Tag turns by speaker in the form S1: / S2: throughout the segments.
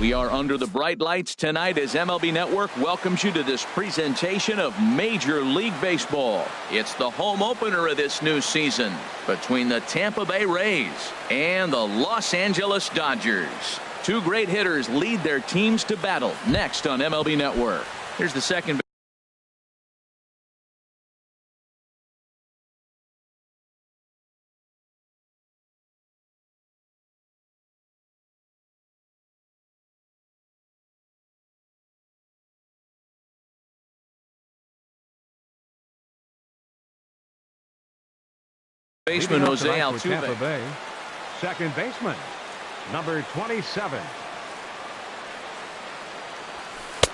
S1: We are under the bright lights tonight as MLB Network welcomes you to this presentation of Major League Baseball. It's the home opener of this new season between the Tampa Bay Rays and the Los Angeles Dodgers. Two great hitters lead their teams to battle next on MLB Network. Here's the second baseman Jose Altuve.
S2: Second baseman, number 27.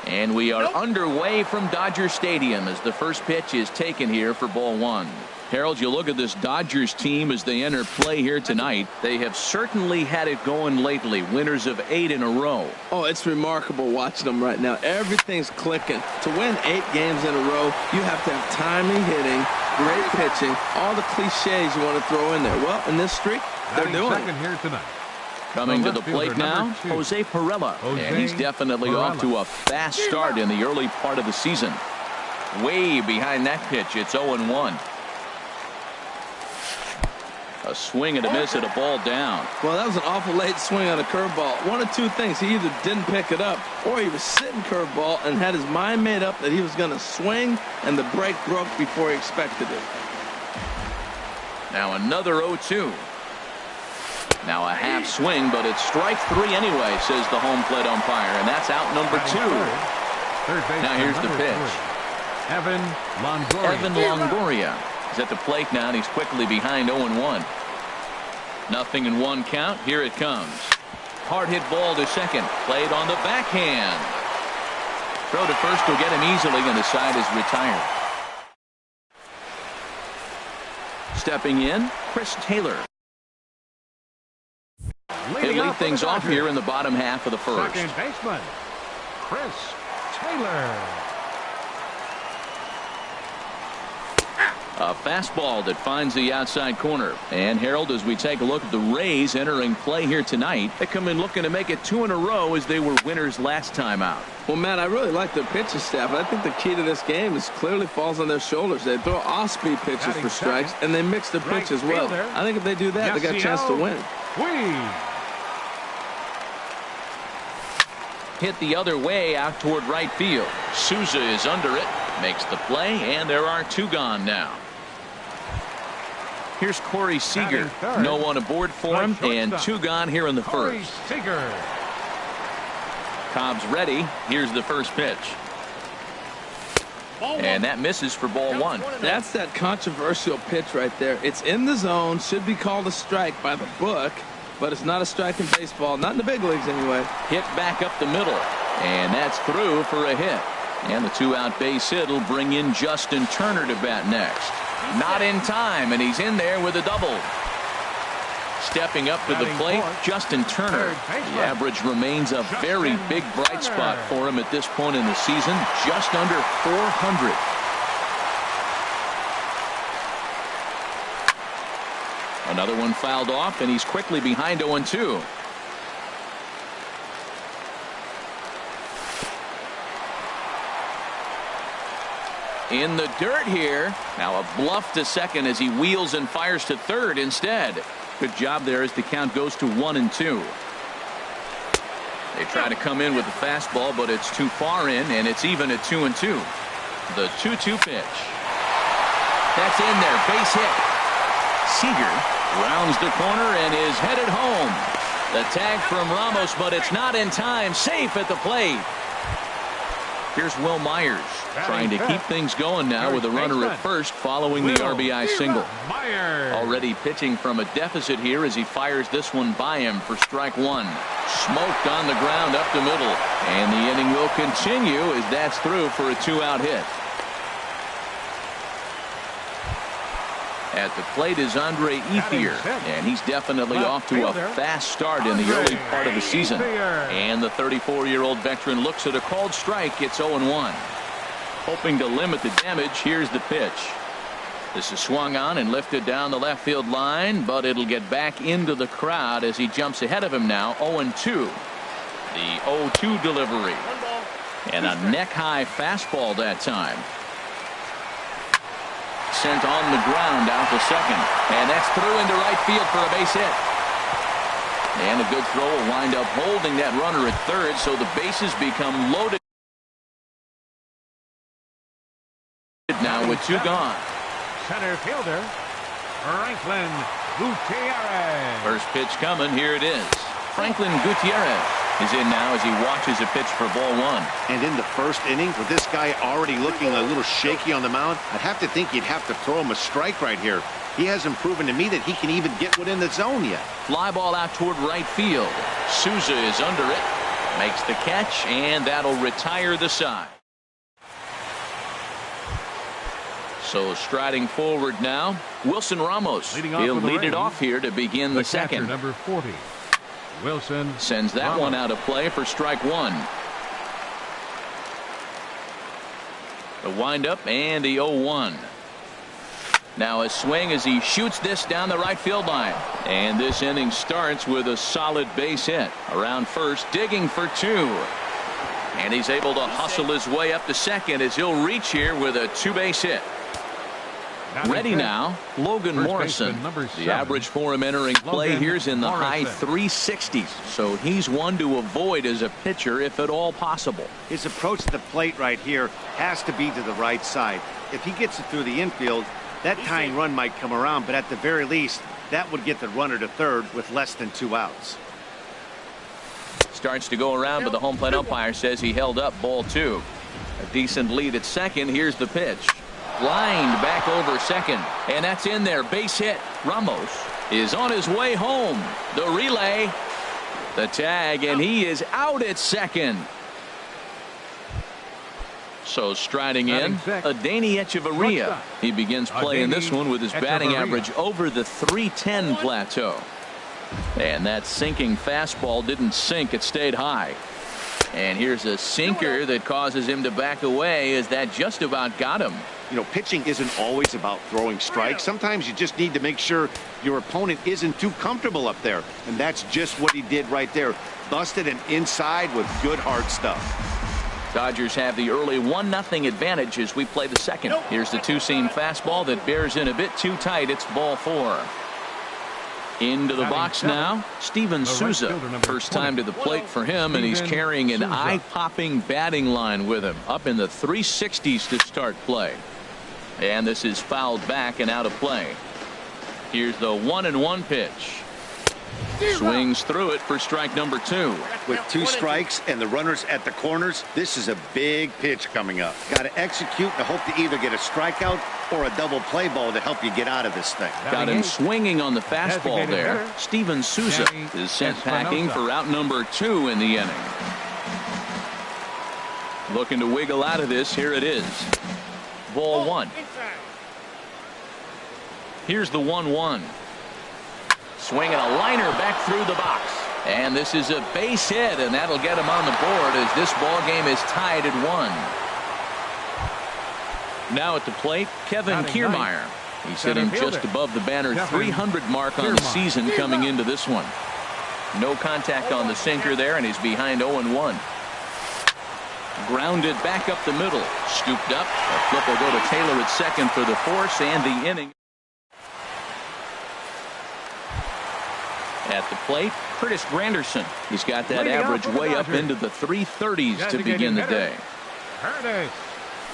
S1: And we are underway from Dodger Stadium as the first pitch is taken here for ball one. Harold, you look at this Dodgers team as they enter play here tonight. They have certainly had it going lately. Winners of 8 in a row.
S3: Oh, it's remarkable watching them right now. Everything's clicking. To win 8 games in a row, you have to have timing hitting, great pitching, all the cliches you want to throw in there. Well, in this streak, they're doing it.
S2: Here tonight.
S1: Coming to the plate now, Jose Pirela. And he's definitely off to a fast start in the early part of the season. Way behind that pitch, it's 0-1. A swing and a miss at a ball down.
S3: Well, that was an awful late swing on a curveball. One of two things. He either didn't pick it up or he was sitting curveball and had his mind made up that he was going to swing and the break broke before he expected it.
S1: Now another 0-2. Now a half swing, but it's strike 3 anyway, says the home plate umpire, and that's out number 2. Now here's the pitch.
S2: Evan Longoria.
S1: Evan Longoria is at the plate now, and he's quickly behind 0-1. Nothing in 1 count. Here it comes. Hard hit ball to second. Played on the backhand. Throw to first will get him easily, and the side is retired. Stepping in, Chris Taylor. He'll lead things off here in the bottom half of the first.
S2: Second baseman, Chris Taylor.
S1: A fastball that finds the outside corner. And Harold, as we take a look at the Rays entering play here tonight, they come in looking to make it 2 in a row as they were winners last time out.
S3: Well, Matt, I really like their pitching staff. I think the key to this game is clearly falls on their shoulders. They throw off-speed pitches for strikes, and they mix the pitch as well. I think if they do that, they got a chance to win.
S1: Hit the other way out toward right field. Souza is under it, makes the play, and there are 2 gone now. Here's Corey Seager. No one aboard for him, and 2 gone here in the first. Cobb's ready. Here's the first pitch. And that misses for ball 1.
S3: That's that controversial pitch right there. It's in the zone, should be called a strike by the book, but it's not a strike in baseball, not in the big leagues anyway.
S1: Hit back up the middle, and that's through for a hit. And the 2-out base hit will bring in Justin Turner to bat next. Not in time, and he's in there with a double. Stepping up to the plate, Justin Turner. The average remains a very big bright spot for him at this point in the season, just under 400. Another one fouled off, and he's quickly behind 0-2. In the dirt here. Now a bluff to second as he wheels and fires to third instead. Good job there as the count goes to 1-2. They try to come in with the fastball, but it's too far in, and it's even at 2-2. The 2-2 pitch. That's in there. Base hit. Seager rounds the corner and is headed home. The tag from Ramos, but it's not in time. Safe at the plate. Here's Will Myers trying to keep things going now with a runner at first following the RBI single. Already pitching from a deficit here as he fires this one by him for strike 1. Smoked on the ground up the middle, and the inning will continue as that's through for a 2-out hit. At the plate is Andre Ethier, and he's definitely off to a fast start in the early part of the season. And the 34-year-old veteran looks at a called strike. It's 0-1. Hoping to limit the damage, here's the pitch. This is swung on and lifted down the left field line, but it'll get back into the crowd as he jumps ahead of him now, 0-2. The 0-2 delivery. And a neck-high fastball that time. Sent on the ground out to second. And that's through into right field for a base hit. And a good throw will wind up holding that runner at third, so the bases become loaded now with 2 gone.
S2: Center fielder, Franklin Gutierrez.
S1: First pitch coming. Here it is. Franklin Gutierrez is in now as he watches a pitch for ball 1.
S4: And in the first inning, with this guy already looking a little shaky on the mound, I'd have to think you'd have to throw him a strike right here. He hasn't proven to me that he can even get within the zone yet.
S1: Fly ball out toward right field. Souza is under it. Makes the catch, and that'll retire the side. So striding forward now, Wilson Ramos. He'll lead it off here to begin the second.
S2: Number 40, Wilson
S1: sends that
S2: Ramos.
S1: one out of play for strike 1. The windup and the 0-1. Now a swing as he shoots this down the right field line. And this inning starts with a solid base hit. Around first, digging for 2. And he's able to hustle his way up to second as he'll reach here with a 2-base hit. Ready now, Logan Morrison. The average for him entering play here is in the high 360s. So he's one to avoid as a pitcher if at all possible.
S4: His approach to the plate right here has to be to the right side. If he gets it through the infield, that tying run might come around, but at the very least, that would get the runner to third with less than 2 outs.
S1: Starts to go around, but the home plate umpire says he held up ball 2. A decent lead at second. Here's the pitch. Lined back over second, and that's in there. Base hit. Ramos is on his way home. The relay, the tag, and he is out at second. So striding in, Adeiny Echeverria. He begins playing this one with his batting average over the 310 plateau. And that sinking fastball didn't sink, it stayed high. And here's a sinker that causes him to back away as that just about got him.
S4: You know, pitching isn't always about throwing strikes. Sometimes you just need to make sure your opponent isn't too comfortable up there. And that's just what he did right there. Busted an inside with good hard stuff.
S1: Dodgers have the early 1-0 advantage as we play the second. Here's the 2-seam fastball that bears in a bit too tight. It's ball 4. Into the box now, Steven Souza. First time to the plate for him, and he's carrying an eye-popping batting line with him. Up in the 360s to start play. And this is fouled back and out of play. Here's the 1-1 pitch. Swings through it for strike number 2.
S4: With 2 strikes and the runners at the corners, this is a big pitch coming up. Got to execute and hope to either get a strikeout or a double play ball to help you get out of this thing.
S1: Got him swinging on the fastball there. Steven Souza is sent packing for out number 2 in the inning. Looking to wiggle out of this. Here it is. Ball 1. Here's the 1-1. Swinging a liner back through the box. And this is a base hit, and that'll get him on the board as this ball game is tied at 1. Now at the plate, Kevin Kiermaier. He's sitting just above the banner 300 mark on the season coming into this one. No contact on the sinker there, and he's behind 0-1. Grounded back up the middle. Scooped up. A flip will go to Taylor at second for the force and the inning. At the plate, Curtis Granderson. He's got that average way up into the 330s to begin the day.
S2: Curtis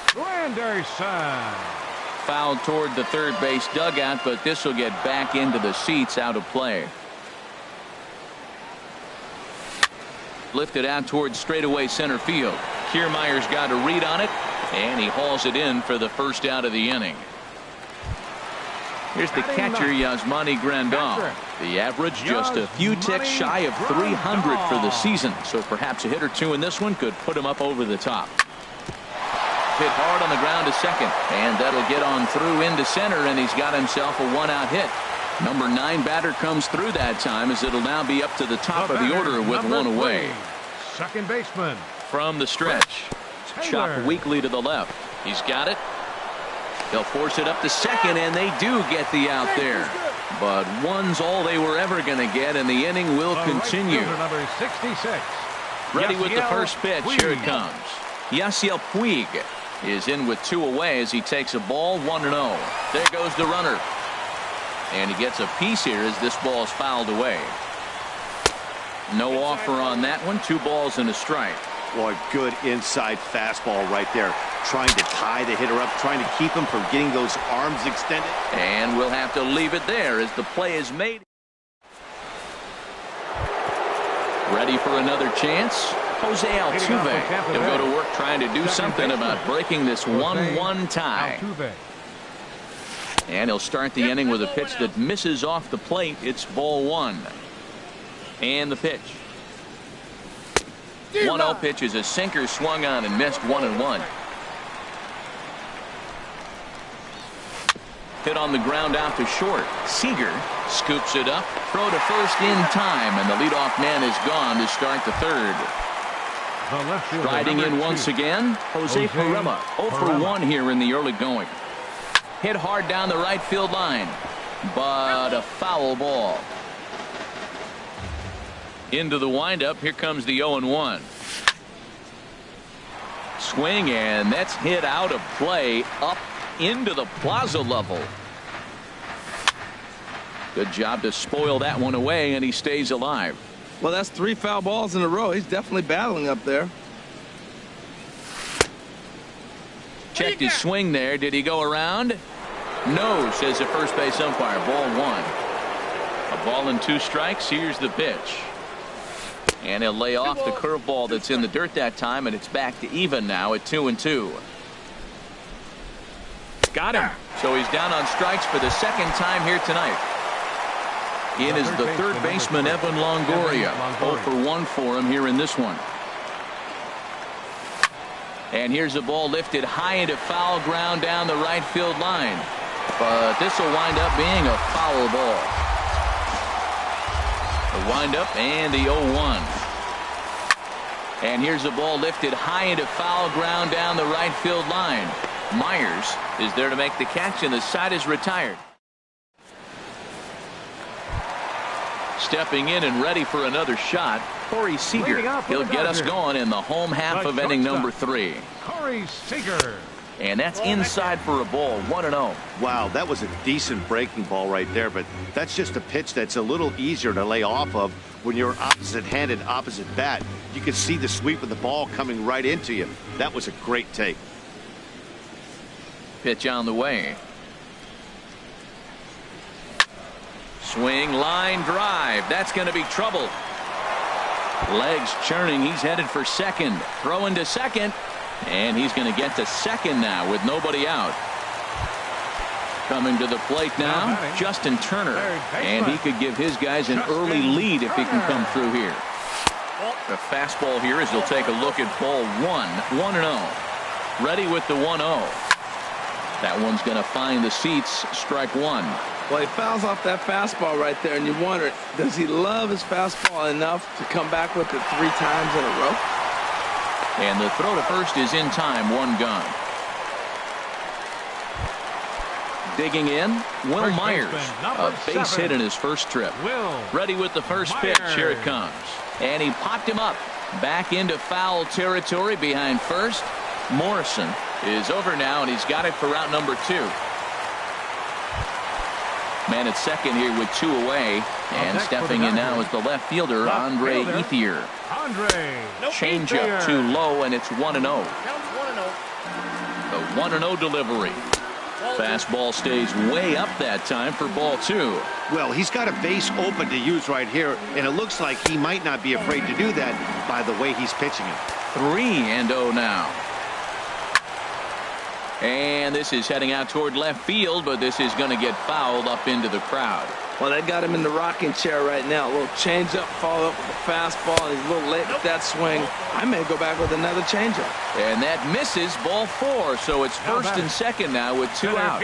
S2: Granderson.
S1: Fouled toward the third base dugout, but this will get back into the seats out of play. Lifted out towards straightaway center field. Kiermaier's got a read on it, and he hauls it in for the first out of the inning. Here's the catcher, Yasmani Grandal. The average just a few ticks shy of 300 for the season, so perhaps a hit or two in this one could put him up over the top. Hit hard on the ground to second, and that'll get on through into center, and he's got himself a 1-out hit. Number 9 batter comes through that time as it'll now be up to the top of the order with 1 away.
S2: Second baseman.
S1: From the stretch. Chopped weakly to the left. He's got it. They'll force it up to second, and they do get the out there. But 1's all they were ever going to get, and the inning will continue.
S2: Number 66.
S1: Ready with the
S2: Yasiel
S1: first pitch. Here it
S2: Puig.
S1: comes. Yasiel Puig is in with 2 away as he takes a ball 1-0. There goes the runner. And he gets a piece here as this ball is fouled away. No offer on that one. 2 balls and a strike.
S4: Boy, good inside fastball right there. Trying to tie the hitter up, trying to keep him from getting those arms extended.
S1: And we'll have to leave it there as the play is made. Ready for another chance? Jose Altuve. He'll go to work trying to do something about breaking this 1-1 tie. And he'll start the inning with a pitch that misses off the plate. It's ball 1. And the pitch. 1-0 pitch is a sinker swung on and missed 1-1. Hit on the ground out to short. Seager scoops it up. Throw to first in time, and the leadoff man is gone to start the third. Riding in once again, Jose Pirela. 0 for 1 here in the early going. Hit hard down the right field line, but a foul ball. Into the windup. Here comes the 0-1. Swing, and that's hit out of play up into the plaza level. Good job to spoil that one away, and he stays alive.
S3: Well, that's 3 foul balls in a row. He's definitely battling up there.
S1: Checked his swing there. Did he go around? No, says the first base umpire. Ball 1. A ball and 2 strikes. Here's the pitch. And he'll lay off the curveball that's in the dirt that time, and it's back to even now at 2-2. Got him. So he's down on strikes for the second time here tonight. In is the third baseman, Evan Longoria. 0 for 1 for him here in this one. And here's a ball lifted high into foul ground down the right field line. But this will wind up being a foul ball. The windup and the 0-1. And here's a ball lifted high into foul ground down the right field line. Myers is there to make the catch, and the side is retired. Stepping in and ready for another shot, Corey Seager. He'll get us going in the home half of inning number 3.
S2: Corey Seager.
S1: And that's inside for a ball. 1-0.
S4: Wow, that was a decent breaking ball right there, but that's just a pitch that's a little easier to lay off of when you're opposite-handed, opposite bat. You can see the sweep of the ball coming right into you. That was a great take.
S1: Pitch on the way. Swing, line drive. That's going to be trouble. Legs churning. He's headed for second. Throwing to second. And he's going to get to second now with nobody out. Coming to the plate now, Justin Turner. And he could give his guys an early lead if he can come through here. The fastball here as he'll take a look at ball 1. 1-0. Ready with the 1-0. That one's going to find the seats. Strike 1.
S3: Well, he fouls off that fastball right there, and you wonder, does he love his fastball enough to come back with it 3 times in a row?
S1: And the throw to first is in time. 1 gone. Digging in, Will Myers. A base hit in his first trip. Ready with the first pitch. Here it comes. And he popped him up. Back into foul territory behind first. Morrison is over now, and he's got it for route number 2. Man at second here with 2 away. And stepping in now is the left fielder, Andre Ethier. Changeup too low, and it's 1-0. The 1-0 delivery. Fastball stays way up that time for ball 2.
S4: Well, he's got a base open to use right here, and it looks like he might not be afraid to do that by the way he's pitching it.
S1: 3-0 now. And this is heading out toward left field, but this is going to get fouled up into the crowd.
S3: Well, they got him in the rocking chair right now. A little changeup, follow up with a fastball. He's a little late with that swing. I may go back with another changeup.
S1: And that misses ball 4, so it's first and second now with 2 out.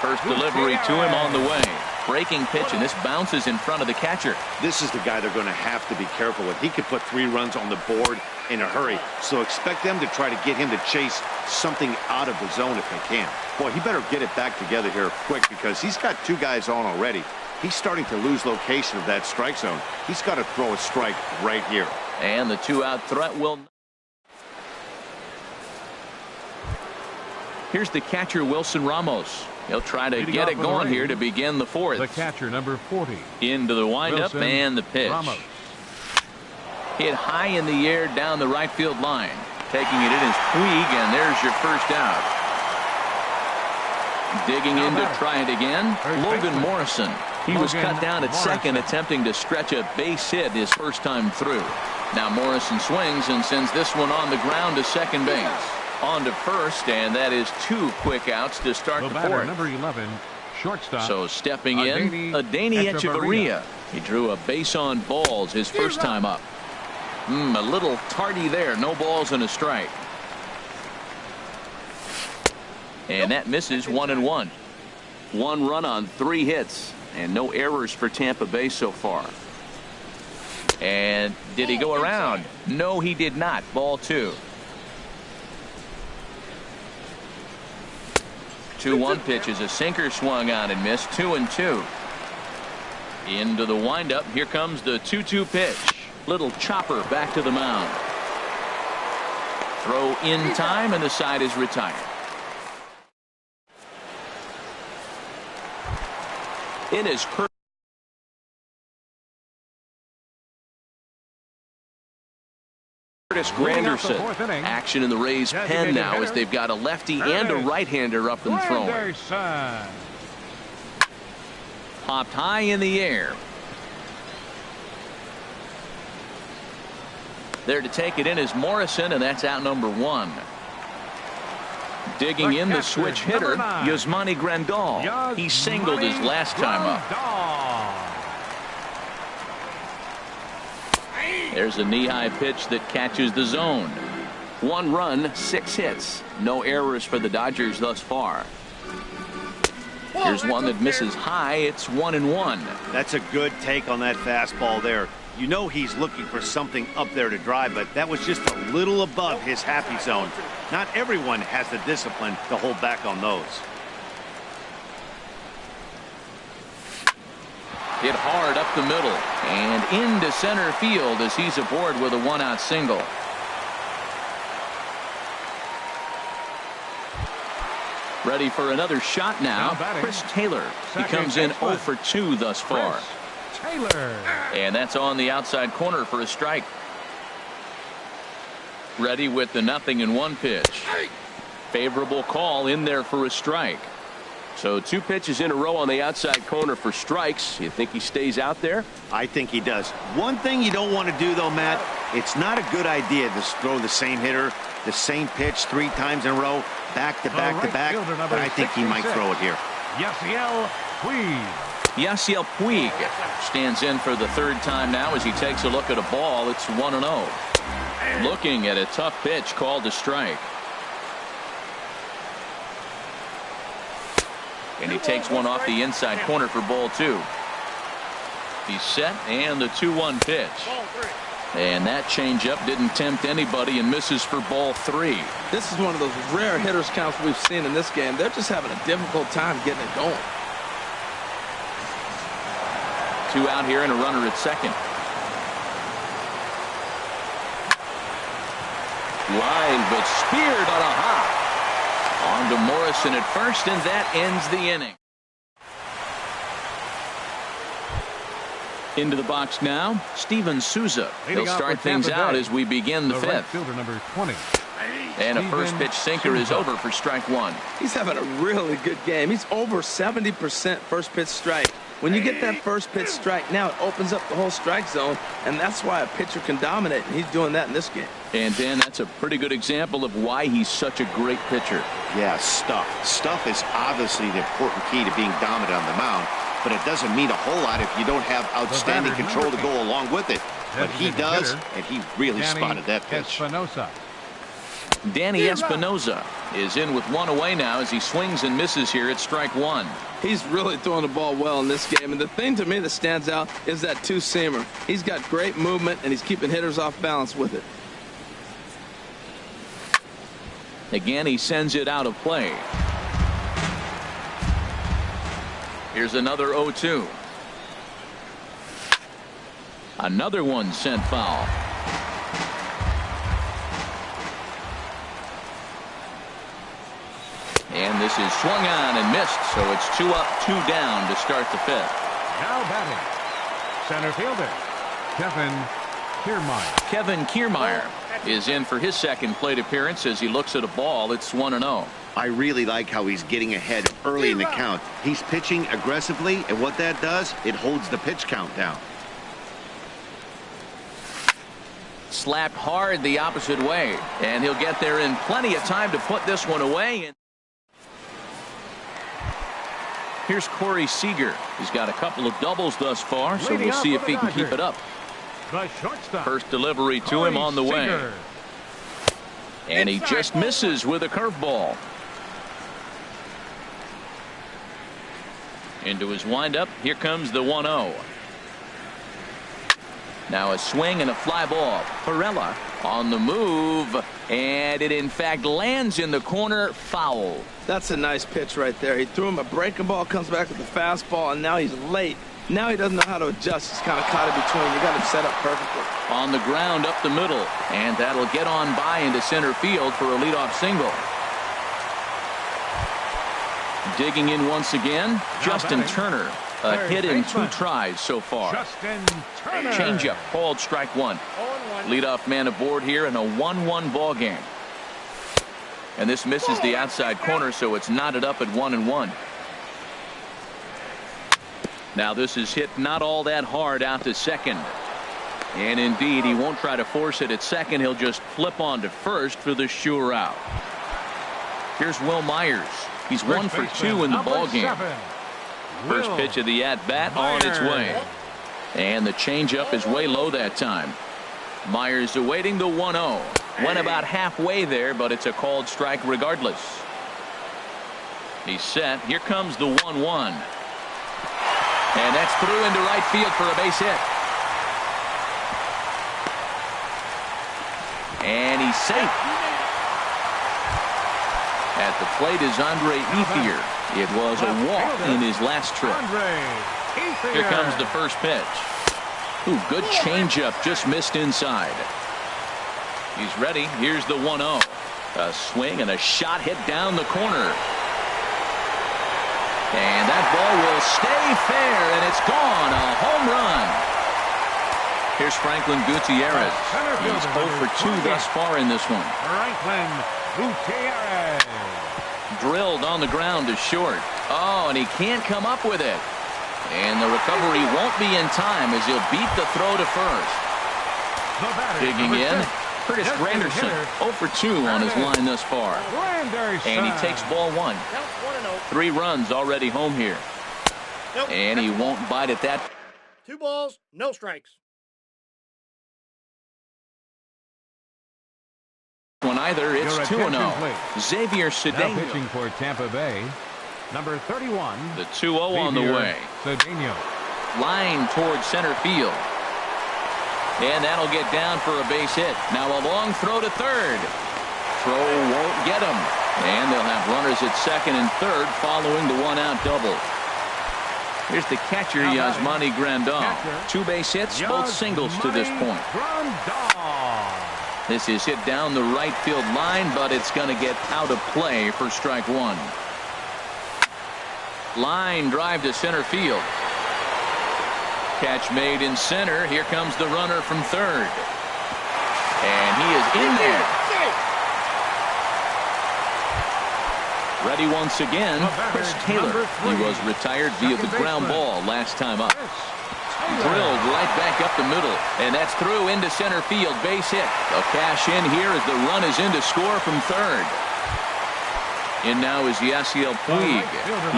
S1: First delivery to him on the way. Breaking pitch, and this bounces in front of the catcher.
S4: This is the guy they're going to have to be careful with. He could put 3 runs on the board in a hurry, so expect them to try to get him to chase something out of the zone if they can. Boy, he better get it back together here quick because he's got 2 guys on already. He's starting to lose location of that strike zone. He's got to throw a strike right here.
S1: And the 2-out threat will. Here's the catcher, Wilson Ramos. He'll try to get it going here to begin the fourth.
S2: The catcher, number 40.
S1: Into the windup and the pitch.
S2: Ramos.
S1: Hit high in the air down the right field line. Taking it in is Puig, and there's your first out. Digging in to try it again, Logan Morrison. He was cut down at second, attempting to stretch a base hit his first time through. Now Morrison swings and sends this one on the ground to second base. On to first, and that is 2 quick outs to start the fourth.
S2: Number 11, shortstop.
S1: So stepping in, Adeiny Echeverria. He drew a base on balls his first time up. A little tardy there. No balls and a strike. And that misses 1-1. 1 run on 3 hits. And no errors for Tampa Bay so far. And did he go around? No, he did not. Ball 2. 2-1 pitch is a sinker, swung on and missed. 2-2. Into the windup. Here comes the 2-2 pitch. Little chopper back to the mound. Throw in time, and the side is retired. In his Curtis Granderson. Action in the Rays' pen now as they've got a lefty and a right-hander up and throwing. Popped high in the air. There to take it in is Morrison, and that's out number 1. Digging in the switch hitter, Yasmani Grandal. He singled his last time up. There's a knee-high pitch that catches the zone. 1 run, 6 hits. No errors for the Dodgers thus far. Here's one that misses high. It's 1-1.
S4: That's a good take on that fastball there. You know he's looking for something up there to drive, but that was just a little above his happy zone. Not everyone has the discipline to hold back on those.
S1: Hit hard up the middle and into center field as he's aboard with a 1-out single. Ready for another shot now. Chris Taylor. He comes in 0 for 2 thus far.
S2: Taylor.
S1: And that's on the outside corner for a strike. Ready with the 0-1 pitch. Favorable call in there for a strike. So 2 pitches in a row on the outside corner for strikes. You think he stays out there?
S4: I think he does. One thing you don't want to do, though, Matt, it's not a good idea to throw the same hitter, the same pitch 3 times in a row, back to back to back, but I think he might throw it here.
S2: Yasiel Puig.
S1: Yasiel Puig stands in for the 3rd time now as he takes a look at a ball. It's 1-0. Looking at a tough pitch called a strike. And he takes one off the inside corner for ball 2. He's set, and the 2-1 pitch. And that changeup didn't tempt anybody and misses for ball 3.
S3: This is one of those rare hitters counts we've seen in this game. They're just having a difficult time getting it going.
S1: 2 out here and a runner at second. Line, but speared on a hop. On to Morrison at first, and that ends the inning. Into the box now, Steven Souza. He'll start things out as we begin the 5th.
S2: Right fielder, number 20.
S1: And a first pitch sinker is over for strike 1.
S3: He's having a really good game. He's over 70% first pitch strike. When you get that first pitch strike, now it opens up the whole strike zone, and that's why a pitcher can dominate, and he's doing that in this game.
S1: And Dan, that's a pretty good example of why he's such a great pitcher.
S4: Yeah, stuff. Stuff is obviously the important key to being dominant on the mound, but it doesn't mean a whole lot if you don't have outstanding control to go along with it. But he does, and he really spotted that pitch.
S1: Danny Espinoza is in with 1 away now as he swings and misses here at strike 1.
S3: He's really throwing the ball well in this game, and the thing to me that stands out is that 2-seamer. He's got great movement, and he's keeping hitters off balance with it.
S1: Again, he sends it out of play. Here's another 0-2. Another one sent foul. And this is swung on and missed, so it's 2 up, 2 down to start the 5th.
S2: Now batting, center fielder, Kevin Kiermaier.
S1: Kevin Kiermaier is in for his second plate appearance as he looks at a ball. It's 1-0.
S4: I really like how he's getting ahead early in the count. He's pitching aggressively, and what that does, it holds the pitch count down.
S1: Slapped hard the opposite way, and he'll get there in plenty of time to put this one away. Here's Corey Seager. He's got a couple of doubles thus far, so we'll see if he can keep it up.
S2: The shortstop.
S1: First delivery to him on the way. And he just misses with a curveball. Into his windup. Here comes the 1-0. Now a swing and a fly ball. Perella on the move, and it in fact lands in the corner. Foul.
S3: That's a nice pitch right there. He threw him a breaking ball, comes back with the fastball, and now he's late. Now he doesn't know how to adjust. He's kind of caught in between. You got him set up perfectly.
S1: On the ground up the middle, and that'll get on by into center field for a leadoff single. Digging in once again, Justin Turner. A hit in 2 tries so far.
S2: Justin Turner.
S1: Changeup called strike 1. Leadoff man aboard here in a 1-1 ball game. And this misses the outside corner, so it's knotted up at 1-1. Now this is hit not all that hard out to second. And indeed, he won't try to force it at second. He'll just flip on to first for the sure out. Here's Will Myers. He's 1 for 2 in the ball game. First pitch of the at-bat on its way. And the changeup is way low that time. Myers awaiting the 1-0. Went about halfway there, but it's a called strike regardless. He's set. Here comes the 1-1. And that's through into right field for a base hit. And he's safe. At the plate is Andre Ethier. It was a walk in his last trip. Here comes the first pitch. Ooh, good changeup, just missed inside. He's ready. Here's the 1-0. A swing and a shot hit down the corner. And that ball will stay fair, and it's gone. A home run. Here's Franklin Gutierrez. He's 0 for 2 thus far in this one.
S2: Franklin Gutierrez.
S1: Drilled on the ground to short. Oh, and he can't come up with it. And the recovery won't be in time as he'll beat the throw to first. Digging in, Curtis Granderson, 0 for 2 on his line thus far. And he takes ball 1. 3 runs already home here. And he won't bite at that.
S5: 2 balls, no strikes.
S1: One either. It's 2-0. Xavier
S2: Now
S1: Cedeno.
S2: pitching for Tampa Bay, number 31.
S1: The 2-0 on the way.
S2: Cedeno.
S1: Line towards center field. And that'll get down for a base hit. Now a long throw to third. Throw won't get him. And they'll have runners at second and third following the 1-out double. Here's the catcher, Yasmani Grandal. 2 base hits, both singles to this point. This is hit down the right field line, but it's going to get out of play for strike 1. Line drive to center field. Catch made in center. Here comes the runner from third. And he is in there. Ready once again, Chris Taylor. He was retired via the ground ball last time up. Drilled right back up the middle, and that's through into center field. Base hit. A cash in here as the run is in to score from third. In now is Yasiel Puig.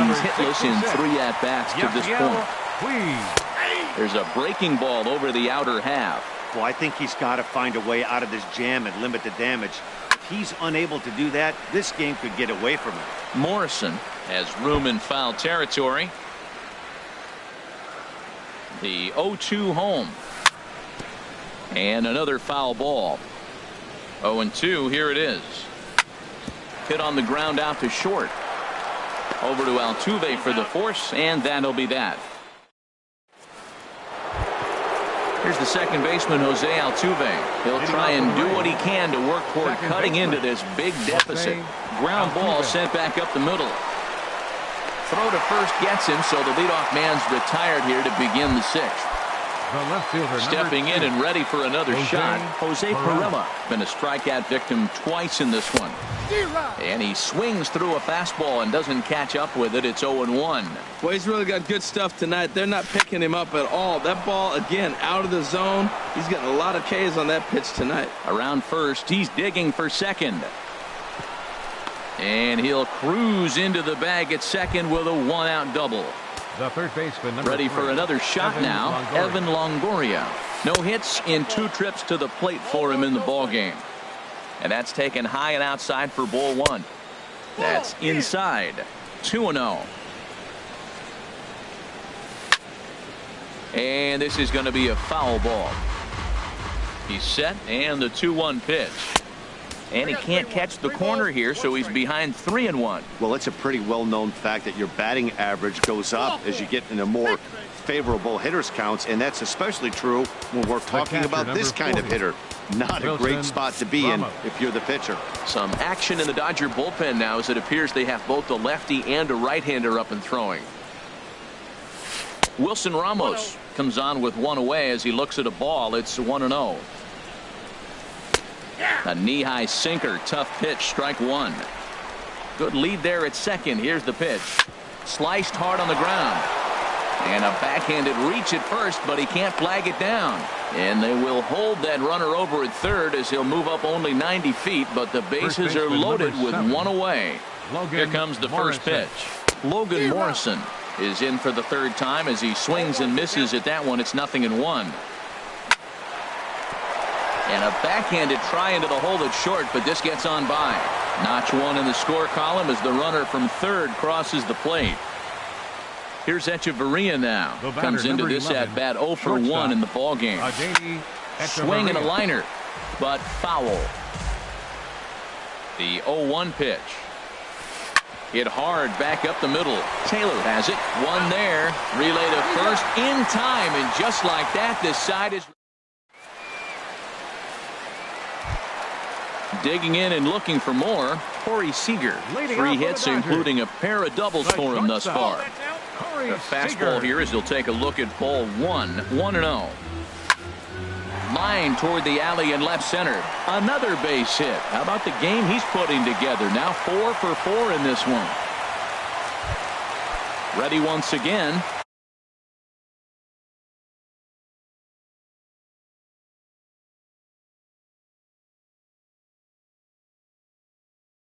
S1: He's hitless in 3 at-bats to this point. There's a breaking ball over the outer half.
S4: Well, I think he's got to find a way out of this jam and limit the damage. If he's unable to do that, this game could get away from him.
S1: Morrison has room in foul territory. The 0-2 home. And another foul ball. 0-2, here it is. Hit on the ground out to short. Over to Altuve for the force, and that'll be that. Here's the second baseman, Jose Altuve. He'll try and do what he can to work toward cutting into this big deficit. Ground ball sent back up the middle. Throw to first gets him, so the leadoff man's retired here to begin the sixth.
S2: The left fielder,
S1: Stepping in and ready for another shot, Jose Perella. Been a strikeout victim twice in this one. And he swings through a fastball and doesn't catch up with it. It's 0-1.
S3: Well, he's really got good stuff tonight. They're not picking him up at all. That ball, again, out of the zone. He's getting a lot of Ks on that pitch tonight.
S1: Around first, he's digging for second. And he'll cruise into the bag at second with a one-out double.
S2: The third baseman,
S1: ready for another shot now, Evan Longoria. No hits in 2 trips to the plate for him in the ballgame. And that's taken high and outside for ball 1. That's inside. 2-0. And this is going to be a foul ball. He's set, and the 2-1 pitch. And he can't catch the corner here, so he's behind 3-1.
S4: Well, it's a pretty well-known fact that your batting average goes up as you get into more favorable hitters counts, and that's especially true when we're talking about this kind of hitter. Not a great spot to be in if you're the pitcher.
S1: Some action in the Dodger bullpen now, as it appears they have both a lefty and a right-hander up and throwing. Wilson Ramos comes on with one away as he looks at a ball. It's 1-0. A knee-high sinker, tough pitch, strike 1. Good lead there at second. Here's the pitch. Sliced hard on the ground. And a backhanded reach at first, but he can't flag it down. And they will hold that runner over at third as he'll move up only 90 feet, but the bases are loaded with one away. Here comes the first pitch. Logan Morrison is in for the third time as he swings and misses at that one. It's 0-1. And a backhanded try into the hole that's short, but this gets on by. Notch 1 in the score column as the runner from third crosses the plate. Here's Echeverria now. Comes into this at bat 0 for 1 in the ball game. Swing and a liner, but foul. The 0-1 pitch. Hit hard back up the middle. Taylor has it. One there. Relay to first in time, and just like that, this side is digging in and looking for more. Corey Seager. 3 hits, including a pair of doubles for him thus far. The fastball here as he'll take a look at ball 1. 1-0. Line toward the alley in left center. Another base hit. How about the game he's putting together? Now 4 for 4 in this one. Ready once again.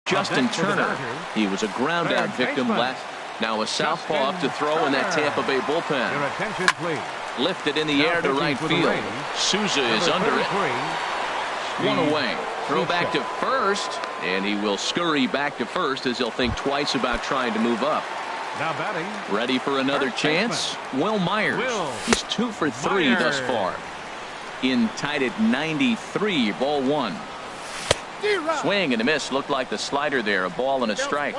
S1: Justin Turner. He was a ground out victim last. Now a southpaw up to throw in that Tampa Bay bullpen.
S2: Your attention, please.
S1: Lifted in the air to right field. Souza is under it. One away. Throw back to first, and he will scurry back to first as he'll think twice about trying to move up.
S2: Now batting.
S1: Ready for another chance. Will Myers. He's 2 for 3 thus far. In tied at 93. Ball 1. Swing and a miss. Looked like the slider there. A ball and a strike.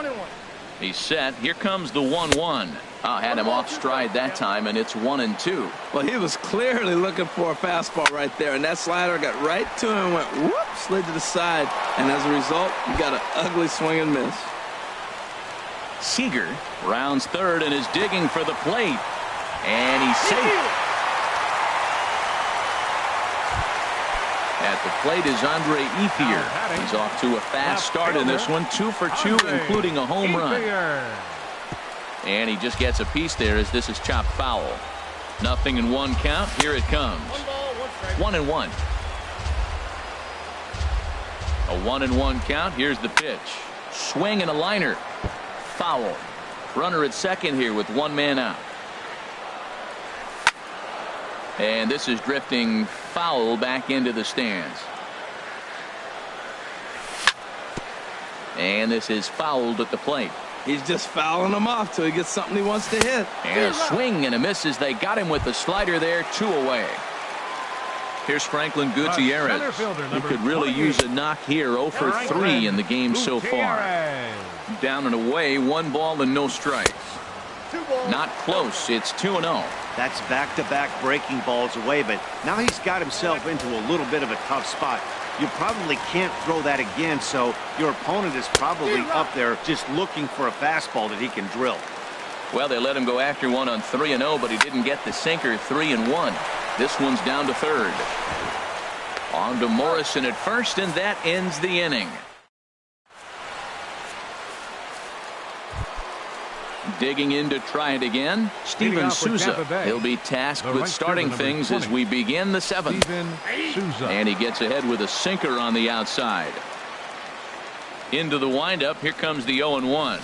S1: He's set. Here comes the 1-1. Had him off stride that time, and it's 1-2.
S3: Well, he was clearly looking for a fastball right there, and that slider got right to him and went whoop, slid to the side, and as a result, you got an ugly swing and miss.
S1: Seager rounds third and is digging for the plate, and he's safe. At the plate is Andre Ethier. He's off to a fast start in this one. 2 for 2, including a home run. And he just gets a piece there as this is chopped foul. 0-1 count. Here it comes. 1-1. A 1-1 count. Here's the pitch. Swing and a liner. Foul. Runner at second here with one man out. And this is drifting foul back into the stands. And this is fouled at the plate.
S3: He's just fouling them off till he gets something he wants to hit.
S1: And a swing and a miss as they got him with the slider there. 2 away. Here's Franklin Gutierrez. He could really use a knock here. 0 for 3 in the game so far. Down and away. 1 ball and no strikes. Not close. It's 2-0.
S4: That's back-to-back breaking balls away, but now he's got himself into a little bit of a tough spot. You probably can't throw that again, so your opponent is probably up there just looking for a fastball that he can drill.
S1: Well, they let him go after one on 3-0, but he didn't get the sinker. 3-1. This one's down to third. On to Morrison at first, and that ends the inning. Digging in to try it again, Steven Souza. He'll be tasked with starting things as we begin the seventh. And he gets ahead with a sinker on the outside. Into the windup, here comes the 0-1.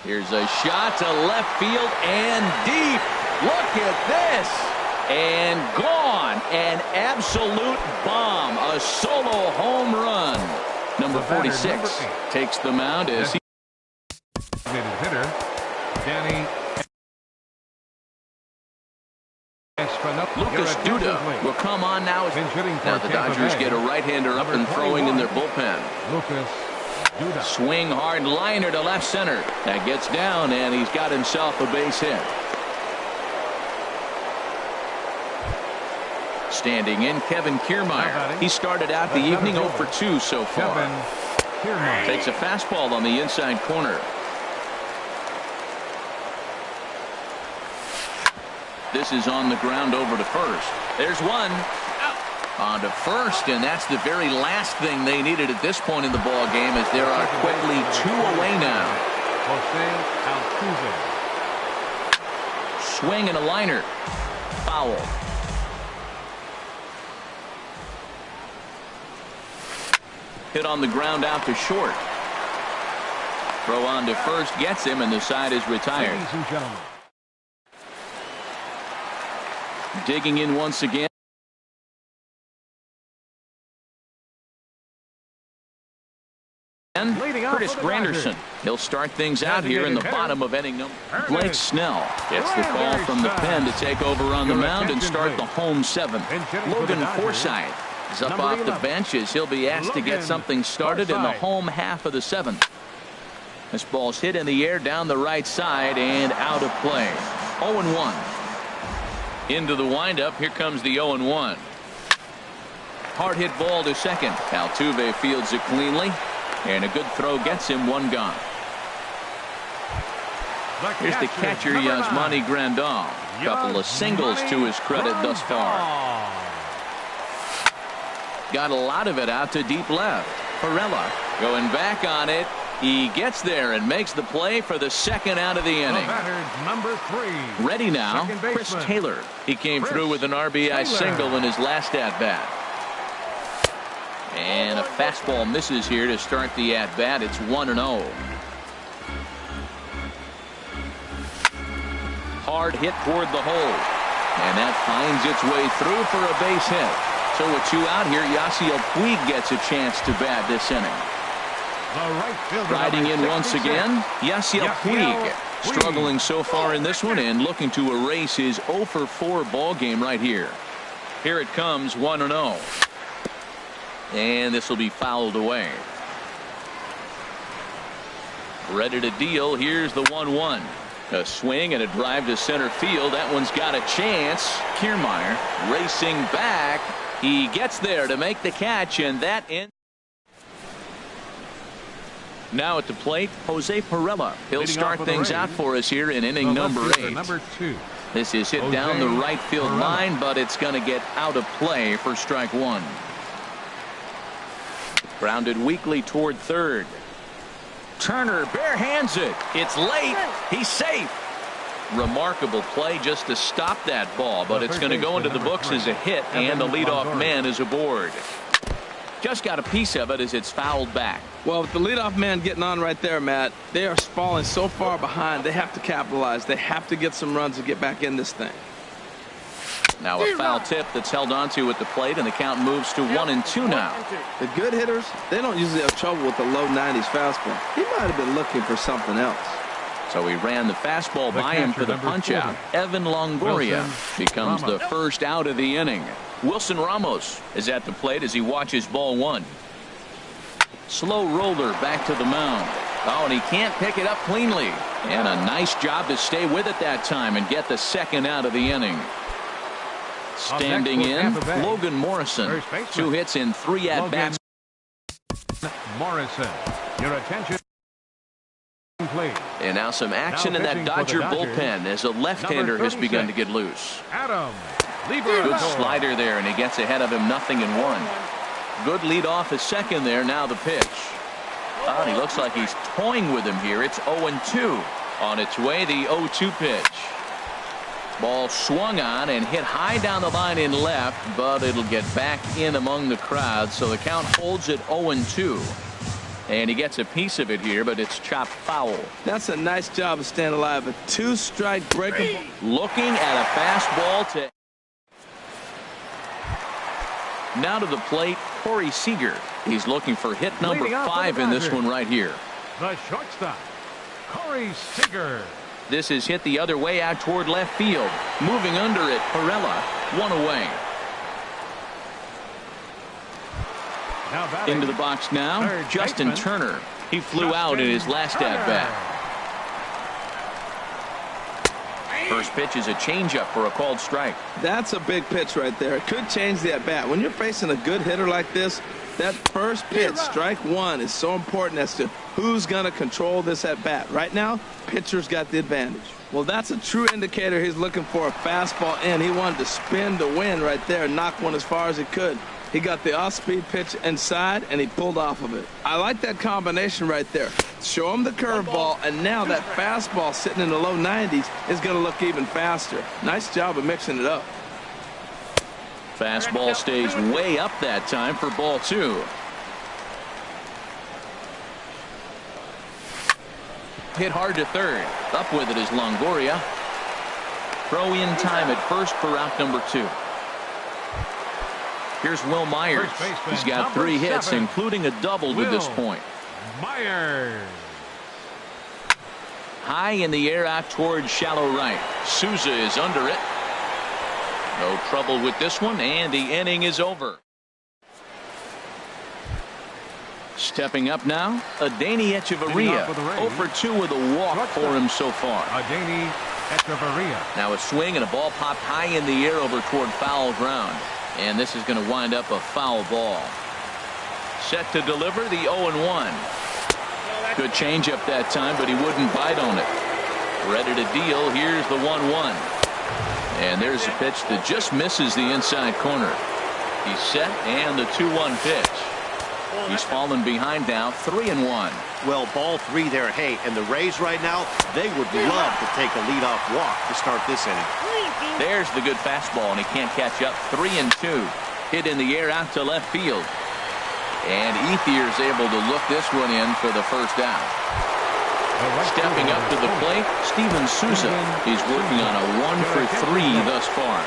S1: Here's a shot to left field and deep. Look at this. And gone. An absolute bomb. A solo home run. Number 46 takes the mound as he
S2: hitter Danny
S1: Lucas Duda will come on now. Now the Dodgers get a right-hander up and throwing in their bullpen.
S2: Lucas Duda.
S1: Swing hard liner to left center. That gets down, and he's got himself a base hit. Standing in, Kevin Kiermaier. He started out the evening 0 for 2 so far. Takes a fastball on the inside corner. This is on the ground over to first. There's one. On to first, and that's the very last thing they needed at this point in the ball game, as there are quickly 2 away now. Swing and a liner. Foul. Hit on the ground out to short. Throw on to first gets him, and the side is retired.
S2: Ladies and gentlemen.
S1: Digging in once again. Curtis Granderson. He'll start things out here in the bottom of inning number. Blake Snell gets the call from the pen to take over on the mound and start the home seventh. Logan Forsythe is up off the bench as he'll be asked to get something started in the home half of the seventh. This ball's hit in the air down the right side and out of play. 0-1. Into the windup. Here comes the 0-1. Hard hit ball to second. Altuve fields it cleanly, and a good throw gets him one gone. Here's the catcher, Yasmani Grandal. Couple of singles to his credit thus far. Got a lot of it out to deep left. Perella going back on it. He gets there and makes the play for the second out of the inning.
S2: Number 3.
S1: Ready now, Chris Taylor. He came through with an RBI single in his last at-bat. And a fastball misses here to start the at-bat. It's 1-0. Hard hit toward the hole. And that finds its way through for a base hit. So with 2 out here, Yasiel Puig gets a chance to bat this inning. Riding in once again, Yasiel Puig. Struggling so far in this one and looking to erase his 0 for 4 ball game right here. Here it comes, 1-0. And this will be fouled away. Ready to deal. Here's the 1-1. A swing and a drive to center field. That one's got a chance. Kiermaier racing back. He gets there to make the catch, and that ends. Now at the plate, Jose Perella. He'll start things out for us here in inning number 8.
S2: Number 2.
S1: This is hit down the right field line, but it's going to get out of play for strike 1. Grounded weakly toward third. Turner bare hands it. It's late. He's safe. Remarkable play just to stop that ball, but it's going to go into the books as a hit, and the leadoff man is aboard. Just got a piece of it as it's fouled back.
S3: Well, with the leadoff man getting on right there, Matt, they are falling so far behind. They have to capitalize. They have to get some runs to get back in this thing.
S1: Now a foul tip that's held onto at the plate, and the count moves to 1-2 now.
S3: The good hitters, they don't usually have trouble with the low 90s fastball. He might have been looking for something else.
S1: So he ran the fastball by him for the punch out. Evan Longoria becomes the first out of the inning. Wilson Ramos is at the plate as he watches ball 1. Slow roller back to the mound. Oh, and he can't pick it up cleanly. And a nice job to stay with it that time and get the second out of the inning. Standing in, Logan Morrison. 2 hits in 3 at-bats.
S2: Morrison, your attention, please.
S1: And now some action in that Dodger bullpen as a left-hander has begun to get loose.
S2: Adam,
S1: Good slider there, and he gets ahead of him 0-1. Good lead off his second there. Now the pitch. Oh, he looks like he's toying with him here. It's 0-2. On its way, the 0-2 pitch. Ball swung on and hit high down the line in left, but it'll get back in among the crowd. So the count holds at 0-2. And he gets a piece of it here, but it's chopped foul.
S3: That's a nice job of staying alive. A 2-strike breakable.
S1: Looking at a fastball to. Now to the plate, Corey Seager. He's looking for hit number 5 in this one right here.
S2: The shortstop, Corey Seager.
S1: This is hit the other way out toward left field. Moving under it, Perella, 1 away. Into the box now, Justin Turner. He flew out in his last at-bat. First pitch is a changeup for a called strike.
S3: That's a big pitch right there. It could change the at-bat. When you're facing a good hitter like this, that first pitch, strike 1, is so important as to who's going to control this at-bat. Right now, pitcher's got the advantage. Well, that's a true indicator he's looking for a fastball in. He wanted to spin to win right there, knock one as far as he could. He got the off-speed pitch inside, and he pulled off of it. I like that combination right there. Show him the curveball, and now that fastball sitting in the low 90s is going to look even faster. Nice job of mixing it up.
S1: Fastball stays way up that time for ball 2. Hit hard to third. Up with it is Longoria. Throw in time at first for out number 2. Here's Will Myers. He's got 3 hits, including a double to this point.
S2: Myers.
S1: High in the air out towards shallow right. Souza is under it. No trouble with this one, and the inning is over. Stepping up now, Adeiny Echeverria. 0-for-2 with a walk for him so far.
S2: Adeiny Echeverria.
S1: Now a swing and a ball popped high in the air over toward foul ground. And this is going to wind up a foul ball. Set to deliver the 0-1. Good changeup that time, but he wouldn't bite on it. Ready to deal. Here's the 1-1. And there's a pitch that just misses the inside corner. He's set, and the 2-1 pitch. He's fallen behind now, 3-1.
S4: Well, ball 3 there. Hey, and the Rays right now, they would love to take a leadoff walk to start this inning.
S1: There's the good fastball, and he can't catch up. 3-2. Hit in the air out to left field. And Ethier's able to look this one in for the first out. Stepping up to the plate, Steven Souza. He's working on a 1-for-3 thus far.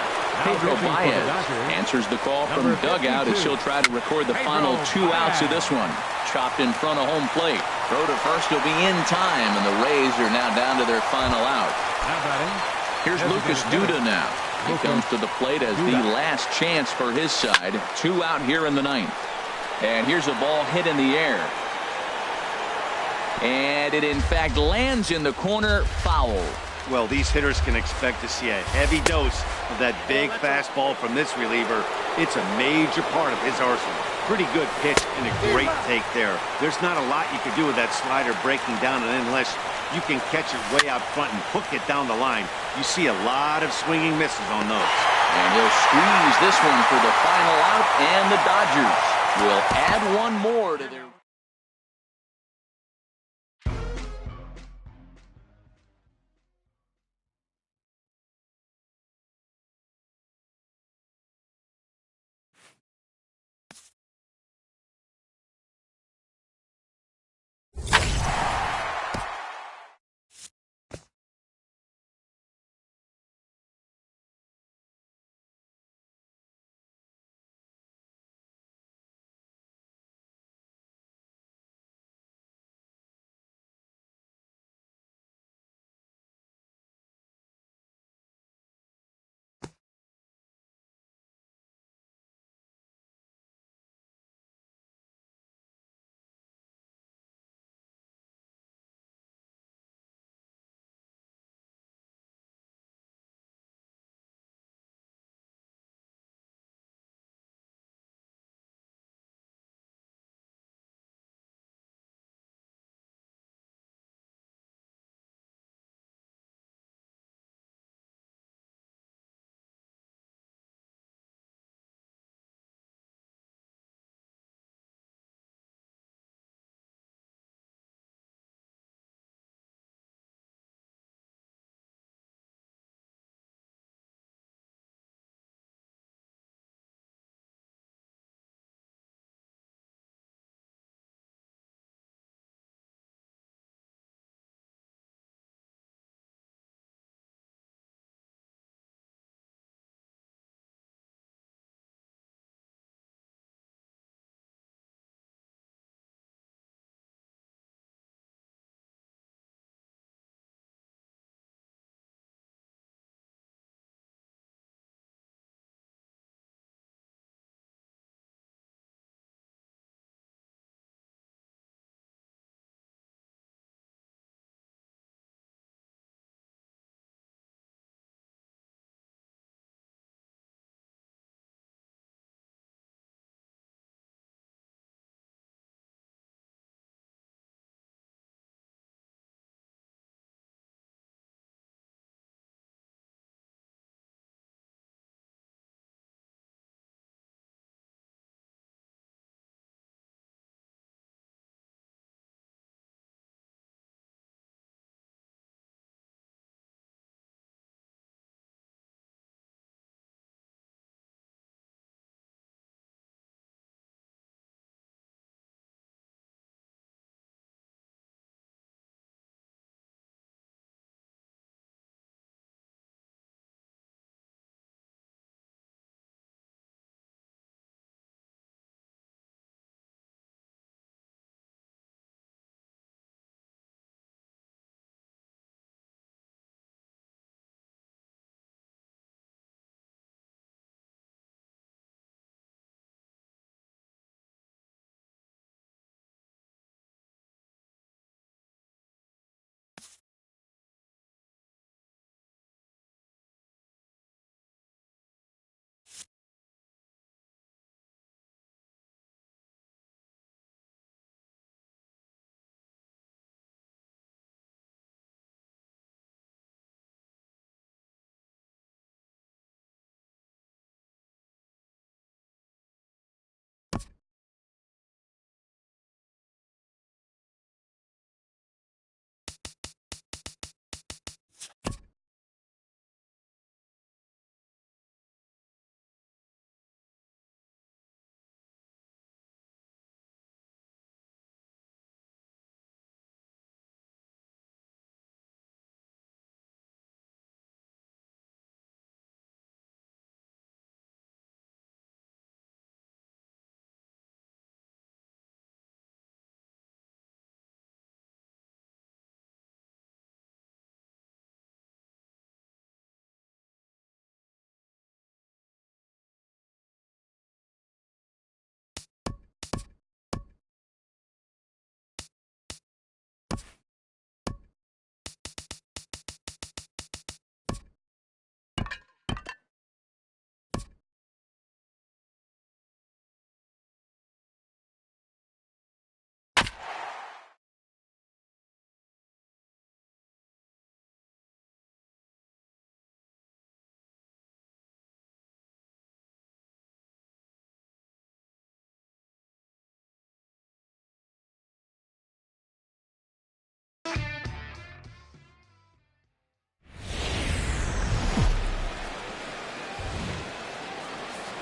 S1: Pedro Baez answers the call from dugout as he'll try to record the final 2 outs of this one. Chopped in front of home plate. Throw to first will be in time, and the Rays are now down to their final out. Here's Lucas Duda now. He comes to the plate as the last chance for his side. 2 out here in the 9th. And here's a ball hit in the air. And it in fact lands in the corner, foul.
S4: Well, these hitters can expect to see a heavy dose of that big fastball from this reliever. It's a major part of his arsenal. Pretty good pitch and a great take there. There's not a lot you can do with that slider breaking down, and unless you can catch it way out front and hook it down the line, you see a lot of swinging misses on those.
S1: And they'll squeeze this one for the final out, and the Dodgers will add one more to their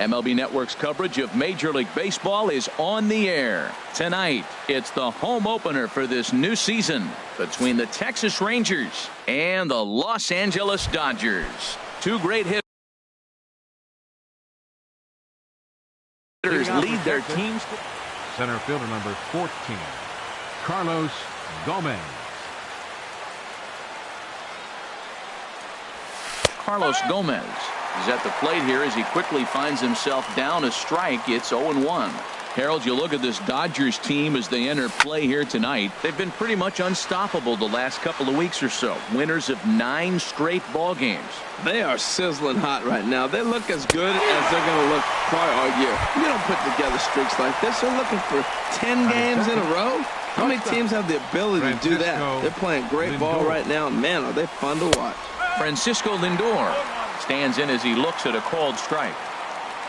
S1: MLB Network's coverage of Major League Baseball is on the air. Tonight, it's the home opener for this new season between the Texas Rangers and the Los Angeles Dodgers. Two great hitters lead their teams.
S2: Center fielder number 14, Carlos Gomez.
S1: Carlos Gomez is at the plate here as he quickly finds himself down a strike. It's 0-1. Harold, you look at this Dodgers team as they enter play here tonight. They've been pretty much unstoppable the last couple of weeks or so. Winners of 9 straight ball games.
S3: They are sizzling hot right now. They look as good as they're going to look probably all year. You don't put together streaks like this. They're looking for 10 games in a row. How many teams have the ability to do that? They're playing great ball right now, and man, are they fun to watch.
S1: Francisco Lindor stands in as he looks at a called strike.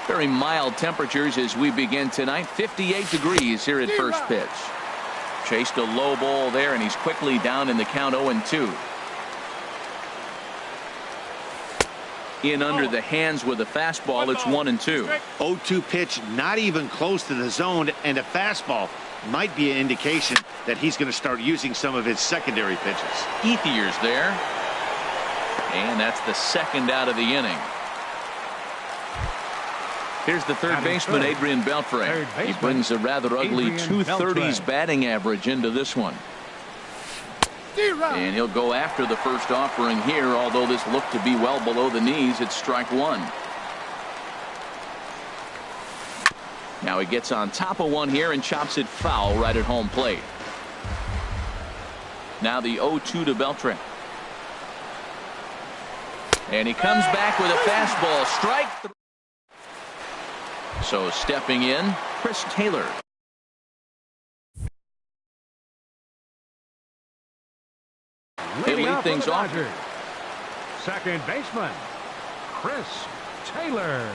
S1: Very mild temperatures as we begin tonight. 58 degrees here at first pitch. Chased a low ball there, and he's quickly down in the count 0-2. In under the hands with a fastball. It's 1-2.
S4: 0-2 pitch, not even close to the zone, and a fastball might be an indication that he's going to start using some of his secondary pitches.
S1: Ethier's there. And that's the second out of the inning. Here's the third baseman, Adrian Beltre. He brings a rather ugly 230s batting average into this one. And he'll go after the first offering here, although this looked to be well below the knees. It's strike one. Now he gets on top of one here and chops it foul right at home plate. Now the 0-2 to Beltre. And he comes back with a fastball. Strike. So stepping in, Chris Taylor. They lead things off.
S2: Second baseman, Chris Taylor.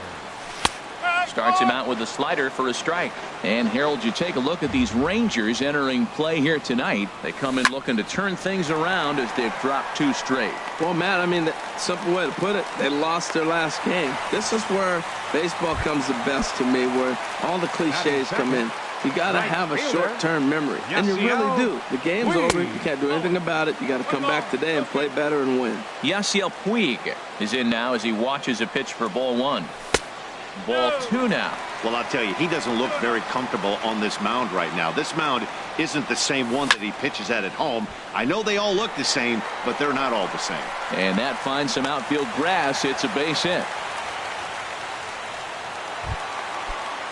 S1: Starts him out with a slider for a strike. And Harold, you take a look at these Rangers entering play here tonight. They come in looking to turn things around as they've dropped 2 straight.
S3: Well, Matt, I mean, the simple way to put it, they lost their last game. This is where baseball comes the best to me, where all the cliches come in. You got to have a short-term memory, and you really do. The game's over. You can't do anything about it. You got to come back today and play better and win.
S1: Yasiel Puig is in now as he watches a pitch for ball 1. Ball 2 now.
S4: Well, I'll tell you, he doesn't look very comfortable on this mound right now. This mound isn't the same one that he pitches at home. I know they all look the same, but they're not all the same.
S1: And that finds some outfield grass. It's a base hit.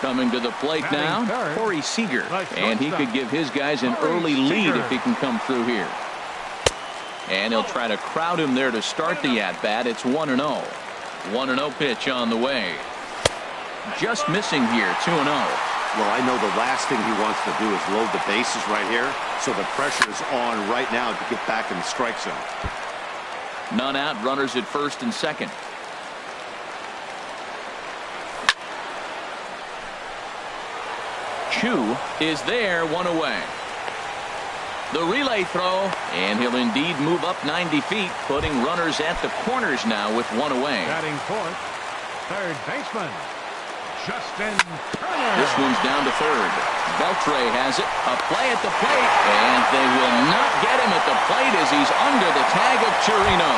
S1: Coming to the plate now, Corey Seager. And he could give his guys an early lead if he can come through here. And he'll try to crowd him there to start the at-bat. It's 1-0. 1-0 pitch on the way. Just missing here, 2-0.
S4: Well, I know the last thing he wants to do is load the bases right here, so the pressure is on right now to get back in the strike zone.
S1: None out, runners at first and second. Chu is there, 1 away. The relay throw, and he'll indeed move up 90 feet, putting runners at the corners now with 1 away.
S2: Batting fourth, third baseman, Justin Turner.
S1: This one's down to third. Beltre has it. A play at the plate, and they will not get him at the plate as he's under the tag of Chirino.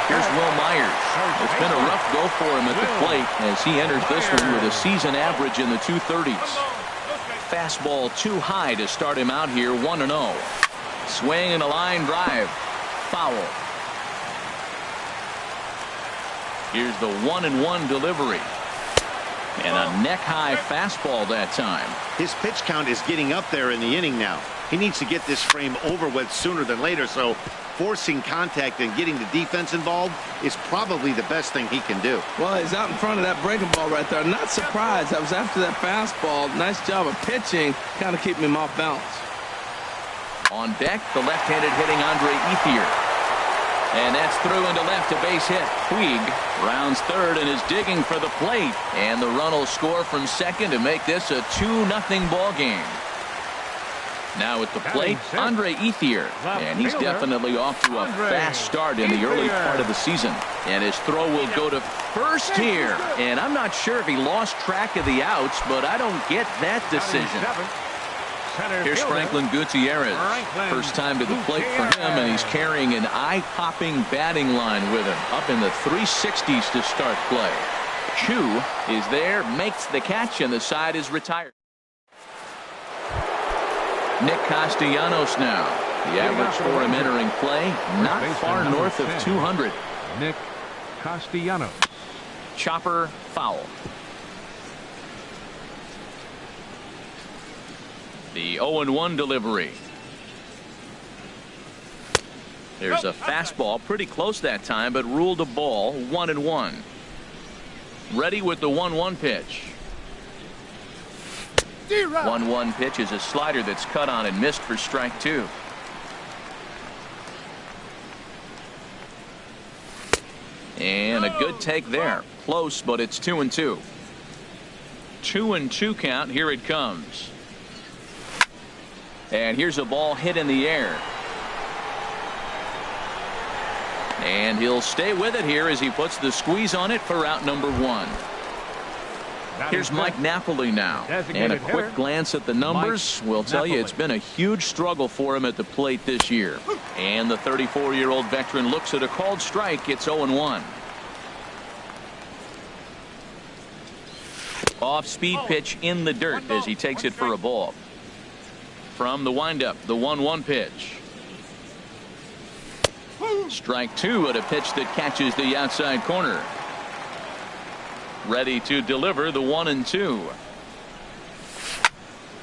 S1: Here's Will Myers. It's been a rough go for him at the plate as he enters this one with a season average in the 230s. Fastball too high to start him out here, 1-0. Swing and a line drive. Foul. Here's the 1-1 delivery. And a neck-high fastball that time.
S4: His pitch count is getting up there in the inning now. He needs to get this frame over with sooner than later, so forcing contact and getting the defense involved is probably the best thing he can do.
S3: Well, he's out in front of that breaking ball right there. Not surprised. That was after that fastball. Nice job of pitching, kind of keeping him off balance.
S1: On deck, the left-handed hitting Andre Ethier. And that's through into left, a base hit. Puig rounds third and is digging for the plate. And the run will score from second to make this a 2-0 ball game. Now at the plate, Andre Ethier. And he's definitely off to a fast start in the early part of the season. And his throw will go to first here. And I'm not sure if he lost track of the outs, but I don't get that decision. Here's Franklin Gutierrez. First time to the plate for him, and he's carrying an eye-popping batting line with him. Up in the 360s to start play. Chu is there, makes the catch, and the side is retired. Nick Castellanos now. The average for him entering play, not far north of 200.
S2: Nick Castellanos.
S1: Chopper foul. The 0-1 delivery. There's a fastball pretty close that time, but ruled a ball. 1-1. Ready with the 1-1 pitch. 1-1 pitch is a slider that's cut on and missed for strike 2. And a good take there. Close, but it's 2-2. 2-2 count. Here it comes. And here's a ball hit in the air. And he'll stay with it here as he puts the squeeze on it for out number 1. Here's Mike Napoli now. And a quick glance at the numbers will tell you it's been a huge struggle for him at the plate this year. And the 34-year-old veteran looks at a called strike. It's 0-1. Off-speed pitch in the dirt as he takes it for a ball. From the windup, the 1-1 pitch. Strike 2 at a pitch that catches the outside corner. Ready to deliver the 1-2.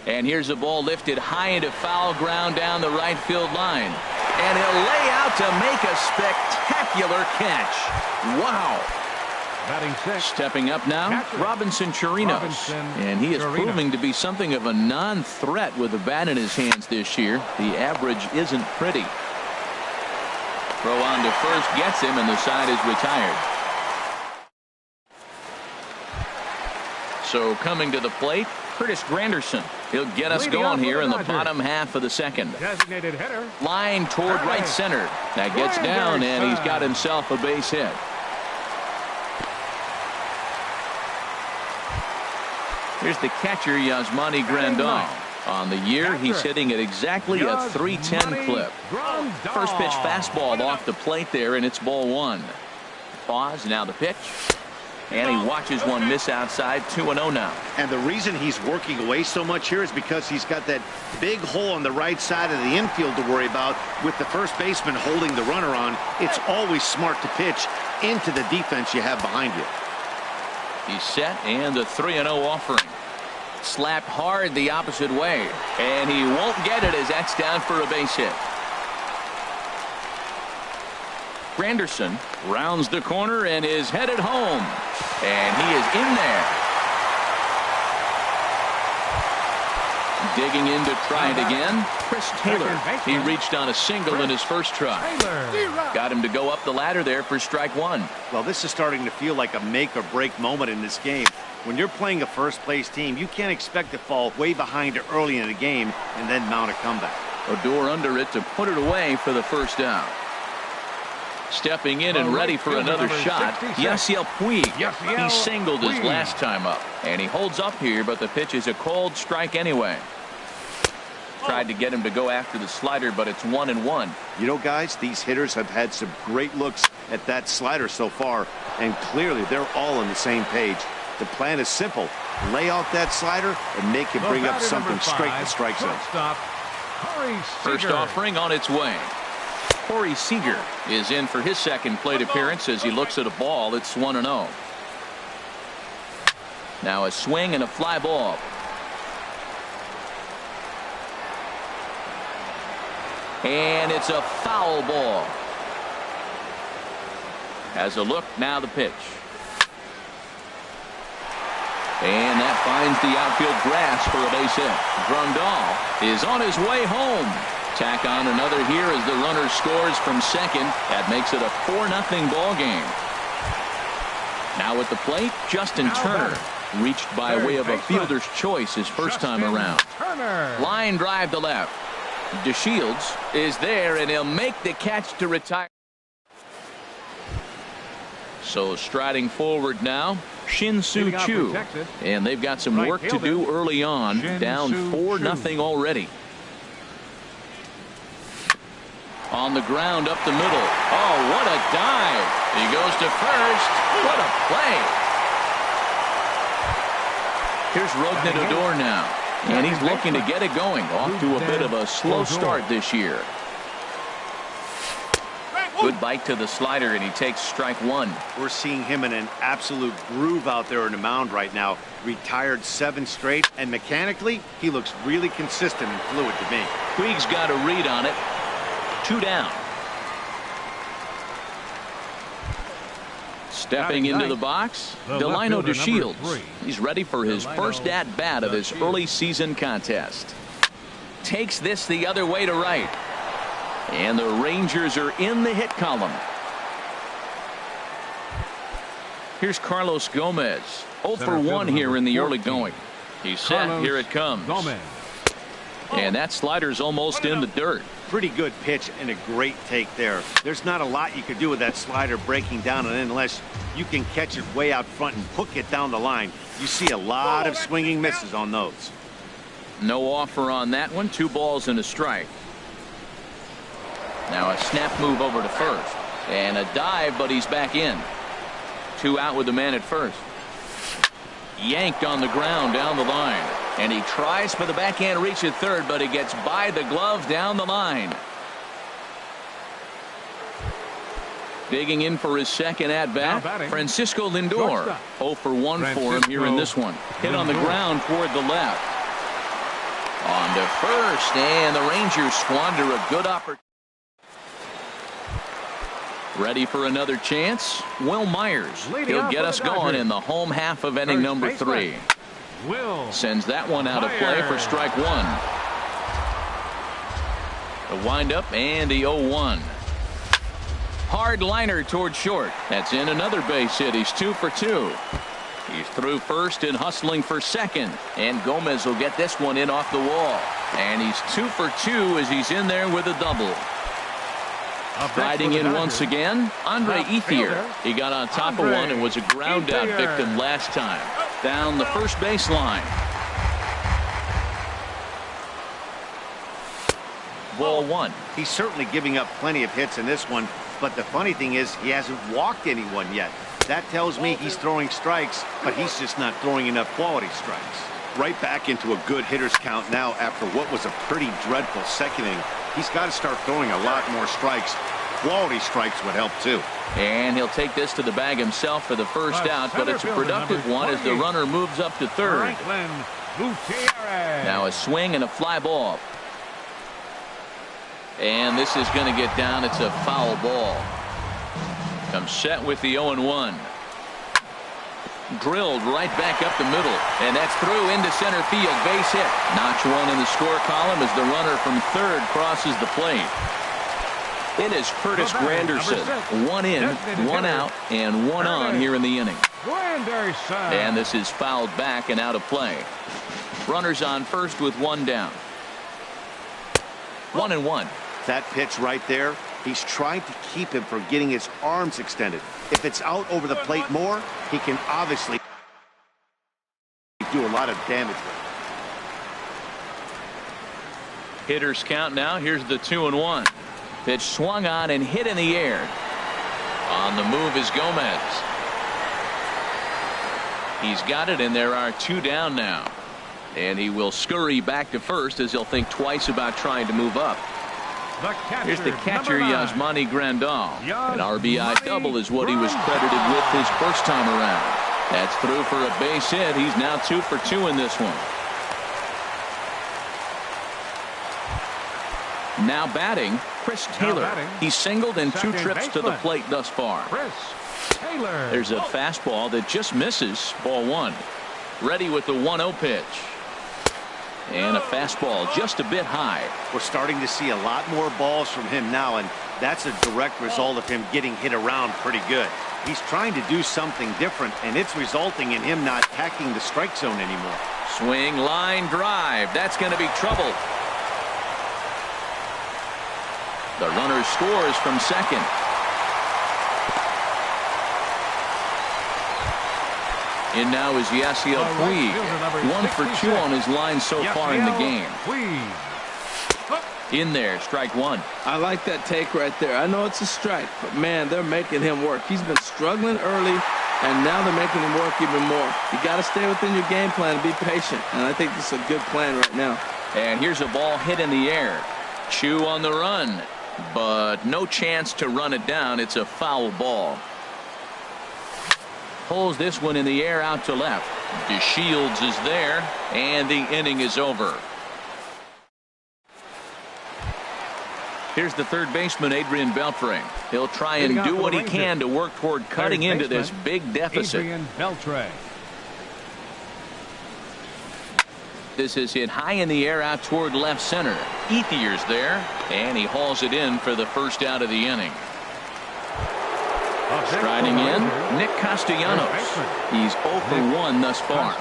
S1: And here's a ball lifted high into foul ground down the right field line. And he'll lay out to make a spectacular catch. Wow. Stepping up now, Robinson Chirinos. And he is proving to be something of a non-threat with the bat in his hands this year. The average isn't pretty. Throw on to first gets him, and the side is retired. So coming to the plate, Curtis Granderson. He'll get us going here in the bottom half of the second. Line toward right center. That gets down, and he's got himself a base hit. Here's the catcher, Yasmani Grandal. On the year, he's hitting at exactly a 310 clip. First pitch fastball off the plate there, and it's ball 1. Pause, now the pitch. And he watches one miss outside. 2-0 now.
S4: And the reason he's working away so much here is because he's got that big hole on the right side of the infield to worry about. With the first baseman holding the runner on, it's always smart to pitch into the defense you have behind you.
S1: He's set, and the 3-0 offering. Slapped hard the opposite way, and he won't get it as that's down for a base hit. Granderson rounds the corner and is headed home, and he is in there. Digging in to try it again, Chris Taylor. He reached on a single in his first try. Got him to go up the ladder there for strike 1.
S4: Well, this is starting to feel like a make or break moment in this game. When you're playing a first place team, you can't expect to fall way behind early in the game and then mount a comeback.
S1: Odor under it to put it away for the first down. Stepping in and ready for another shot, Yasiel Puig. He singled his last time up, and he holds up here, but the pitch is a cold strike anyway. Tried to get him to go after the slider, but it's 1-1.
S4: You know, guys, these hitters have had some great looks at that slider so far, and clearly they're all on the same page. The plan is simple. Lay off that slider and make him bring up something straight in the strike zone.
S1: First offering on its way. Corey Seager is in for his second plate appearance as he looks at a ball. It's 1-0. Now a swing and a fly ball. And it's a foul ball. Has a look, now the pitch. And that finds the outfield grass for a base hit. Grandal is on his way home. Tack on another here as the runner scores from second. That makes it a 4-0 ball game. Now at the plate, Justin Turner. Reached by way of a fielder's choice his first time around. Line drive to left. DeShields is there, and he'll make the catch to retire. So striding forward now, Shin-Soo Choo. And they've got some work to do early on, down 4-0 already. On the ground up the middle. Oh, what a dive. He goes to first. What a play. Here's Rognet Odor now. And he's looking to get it going. Off to a bit of a slow start this year. Good bite to the slider, and he takes strike one.
S4: We're seeing him in an absolute groove out there in the mound right now. Retired 7 straight, and mechanically, he looks really consistent and fluid to me.
S1: Puig's got a read on it. 2 down. Stepping into the box, Delino DeShields. He's ready for his first at-bat of this early season contest. Takes this the other way to right. And the Rangers are in the hit column. Here's Carlos Gomez. 0 for 1 here in the early going. He's set. Here it comes. And that slider's almost in the dirt.
S4: Pretty good pitch and a great take there. There's not a lot you could do with that slider breaking down, and unless you can catch it way out front and hook it down the line, you see a lot of swinging misses on those.
S1: No offer on that one. 2 balls and a strike. Now a snap move over to first. And a dive, but he's back in. 2 out with the man at first. Yanked on the ground down the line. And he tries for the backhand reach at third, but he gets by the glove down the line. Digging in for his second at-bat, Francisco Lindor. 0 for 1 for him here in this one. Hit on the ground toward the left. On to first, and the Rangers squander a good opportunity. Ready for another chance? Will Myers. He'll get us going in the home half of inning number 3. Sends that one out of play for strike 1. The windup and the 0-1. Hard liner toward short. That's in another base hit. He's 2 for 2. He's through first and hustling for second. And Gomez will get this one in off the wall. And he's 2 for 2 as he's in there with a double. Riding in once again, Andre Ethier. He got on top of one and was a ground out victim last time. Down the first baseline. Ball 1.
S4: He's certainly giving up plenty of hits in this one, but the funny thing is he hasn't walked anyone yet. That tells me he's throwing strikes, but he's just not throwing enough quality strikes. Right back into a good hitter's count now after what was a pretty dreadful second inning. He's got to start throwing a lot more strikes. Quality strikes would help too.
S1: And he'll take this to the bag himself for the first out, but it's a productive one as the runner moves up to third. Now a swing and a fly ball. And this is going to get down. It's a foul ball. Comes set with the 0-1. Drilled right back up the middle, and that's through into center field. Base hit. Notch 1 in the score column as the runner from third crosses the plate. It is Curtis Granderson. 1 in, 1 out, and 1 on here in the inning. And this is fouled back and out of play. Runners on first with 1 down. 1-1.
S4: That pitch right there, he's trying to keep him from getting his arms extended. If it's out over the plate more, he can obviously do a lot of damage with it.
S1: Hitters count now. Here's the 2-1. Pitch swung on and hit in the air. On the move is Gomez. He's got it, and there are 2 down now. And he will scurry back to first as he'll think twice about trying to move up. Here's the catcher, Yasmani Grandal. An RBI double is what he was credited with his first time around. That's through for a base hit. He's now 2 for 2 in this one. Now batting, Chris Taylor. He's singled in 2 trips to the plate thus far. There's a fastball that just misses. Ball 1. Ready with the 1-0 pitch. And a fastball just a bit high.
S4: We're starting to see a lot more balls from him now, and that's a direct result of him getting hit around pretty good. He's trying to do something different, and it's resulting in him not attacking the strike zone anymore.
S1: Swing, line, drive. That's going to be trouble. The runner scores from second. In now is Yasiel Puig. 1 for 2 on his line so far in the game. In there, strike one.
S3: I like that take right there. I know it's a strike, but man, they're making him work. He's been struggling early, and now they're making him work even more. You got to stay within your game plan and be patient, and I think this is a good plan right now.
S1: And here's a ball hit in the air. Chu on the run, but no chance to run it down. It's a foul ball. Pulls this one in the air out to left. DeShields is there, and the inning is over. Here's the third baseman, Adrian Beltre. He'll try and do what he can to work toward cutting into this big deficit. This is hit high in the air out toward left center. Ethier's there, and he hauls it in for the first out of the inning. Striding in, Nick Castellanos. He's 0 for 1 thus far.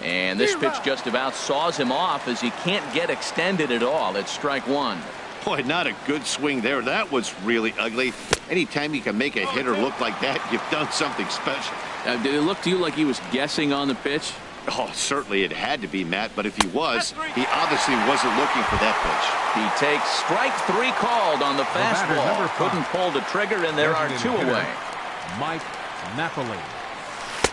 S1: And this pitch just about saws him off as he can't get extended at all. It's strike one.
S4: Boy, not a good swing there. That was really ugly. Anytime you can make a hitter look like that, you've done something special.
S1: Did it look to you like he was guessing on the pitch?
S4: Oh, certainly it had to be, Matt, but if he was, he obviously wasn't looking for that pitch.
S1: He takes strike 3 called on the fastball. Couldn't pull the trigger, and there are 2 away.
S2: Mike Napoli.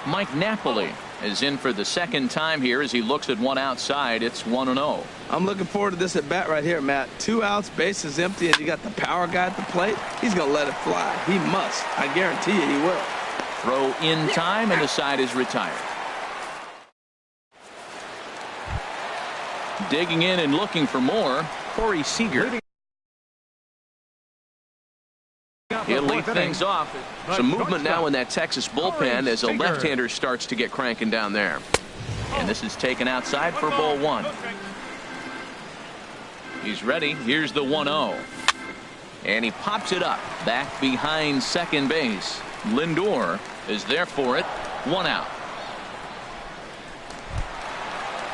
S1: Mike Napoli is in for the second time here as he looks at one outside. It's 1-0.
S3: I'm looking forward to this at bat right here, Matt. 2 outs, bases empty, and you got the power guy at the plate. He's going to let it fly. He must. I guarantee you he will.
S1: Throw in time, and the side is retired. Digging in and looking for more, Corey Seager. He'll lead things off. Some movement now in that Texas bullpen as a left-hander starts to get cranking down there. And this is taken outside for ball 1. He's ready. Here's the 1-0. And he pops it up back behind second base. Lindor is there for it. 1 out.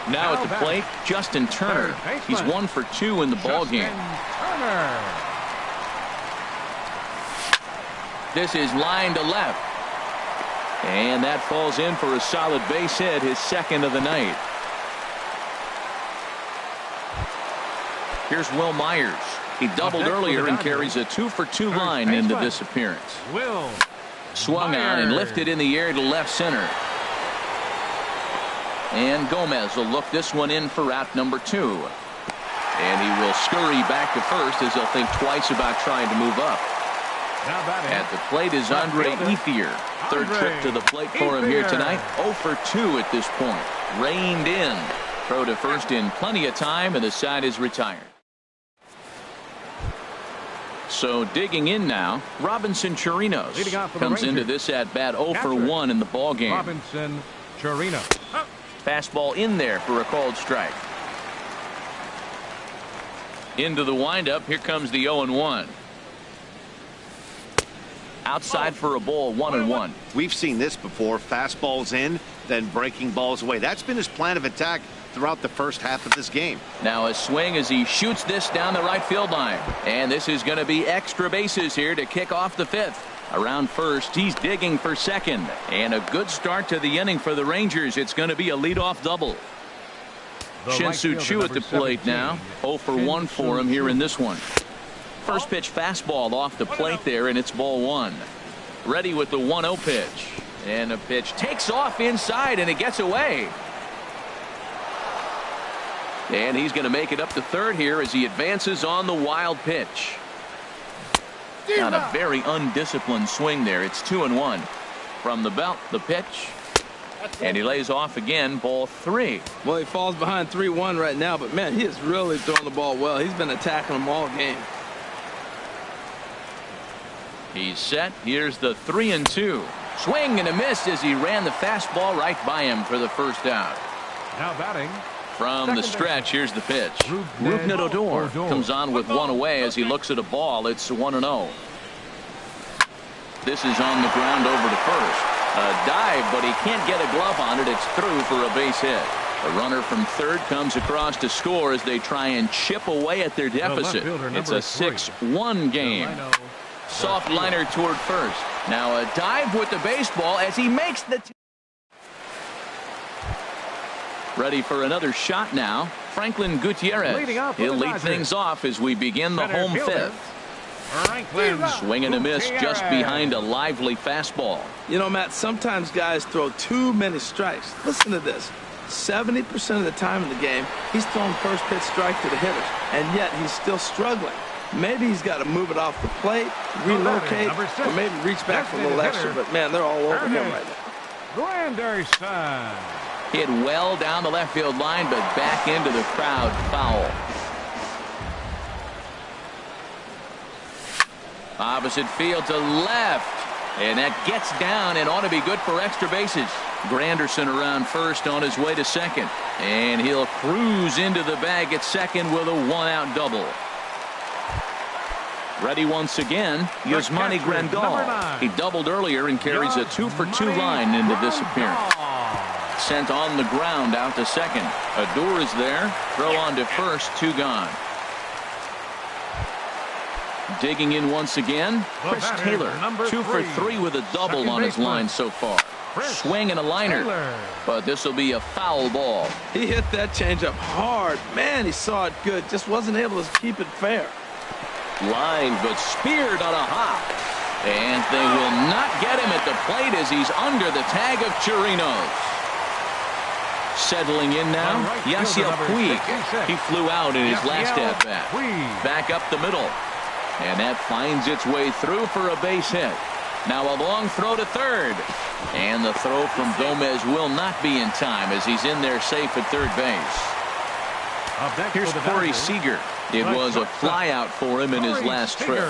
S1: Now at the plate, Justin Turner. He's 1 for 2 in the ballgame. This is line to left. And that falls in for a solid base hit, his second of the night. Here's Will Myers. He doubled earlier and carries a 2 for 2 line into this appearance. Swung on and lifted in the air to left center. And Gomez will look this one in for out number 2. And he will scurry back to first as he'll think twice about trying to move up. At the plate is Andre Ethier. Third trip to the plate for him here tonight. 0 for 2 at this point. Reined in. Throw to first in plenty of time, and the side is retired. So digging in now, Robinson Chirinos comes into this at bat 0 for 1 in the ball game.
S2: Robinson Chirinos.
S1: Fastball in there for a called strike. Into the windup. Here comes the 0-1. Outside for a ball, 1-1.
S4: We've seen this before. Fastballs in, then breaking balls away. That's been his plan of attack throughout the first half of this game.
S1: Now a swing as he shoots this down the right field line. And this is going to be extra bases here to kick off the 5th. Around first, he's digging for second. And a good start to the inning for the Rangers. It's going to be a leadoff double. Shin-Soo Choo at the plate now. 0 for 1 for him here in this one. First pitch fastball off the plate there, and it's ball 1. Ready with the 1-0 pitch. And the pitch takes off inside, and it gets away. And he's going to make it up to third here as he advances on the wild pitch. On a very undisciplined swing there. It's 2-1. From the belt, the pitch. And he lays off again, ball 3.
S3: Well, he falls behind 3-1 right now, but man, he is really throwing the ball well. He's been attacking them all game.
S1: He's set. Here's the 3-2. Swing and a miss as he ran the fastball right by him for the first out.
S2: Now batting.
S1: From the stretch, here's the pitch. Rougned Odor comes on with 1 away as he looks at a ball. It's 1-0. This is on the ground over to first. A dive, but he can't get a glove on it. It's through for a base hit. A runner from third comes across to score as they try and chip away at their deficit. It's a 6-1 game. Soft liner toward first. Now a dive with the baseball as he makes the ready for another shot now. Franklin Gutierrez. He'll lead things off as we begin the home fifth. Swing and a miss just behind a lively fastball.
S3: You know, Matt, sometimes guys throw too many strikes. Listen to this. 70% of the time in the game, he's throwing first pitch strike to the hitters, and yet he's still struggling. Maybe he's got to move it off the plate, relocate, or maybe reach back for a little extra. But, man, they're all over him right now.
S2: Granderson.
S1: Hit well down the left field line, but back into the crowd, foul. Opposite field to left. And that gets down and ought to be good for extra bases. Granderson around first on his way to second. And he'll cruise into the bag at second with a one-out double. Ready once again, Yasmani Grandal. He doubled earlier and carries a 2-for-2 line into this appearance. Sent on the ground out to second. Adore is there. Throw on to first. 2 gone. Digging in once again, Chris Taylor. 2 for 3 with a double on his line so far. Swing and a liner. But this will be a foul ball.
S3: He hit that changeup hard. Man, he saw it good. Just wasn't able to keep it fair.
S1: Line, but speared on a hop. And they will not get him at the plate as he's under the tag of Chirinos. Settling in now, Yasiel Puig. He flew out in his last at-bat. Back up the middle. And that finds its way through for a base hit. Now a long throw to third. And the throw from Gomez will not be in time as he's in there safe at third base. Here's Corey Seager. It was a flyout for him in his last trip.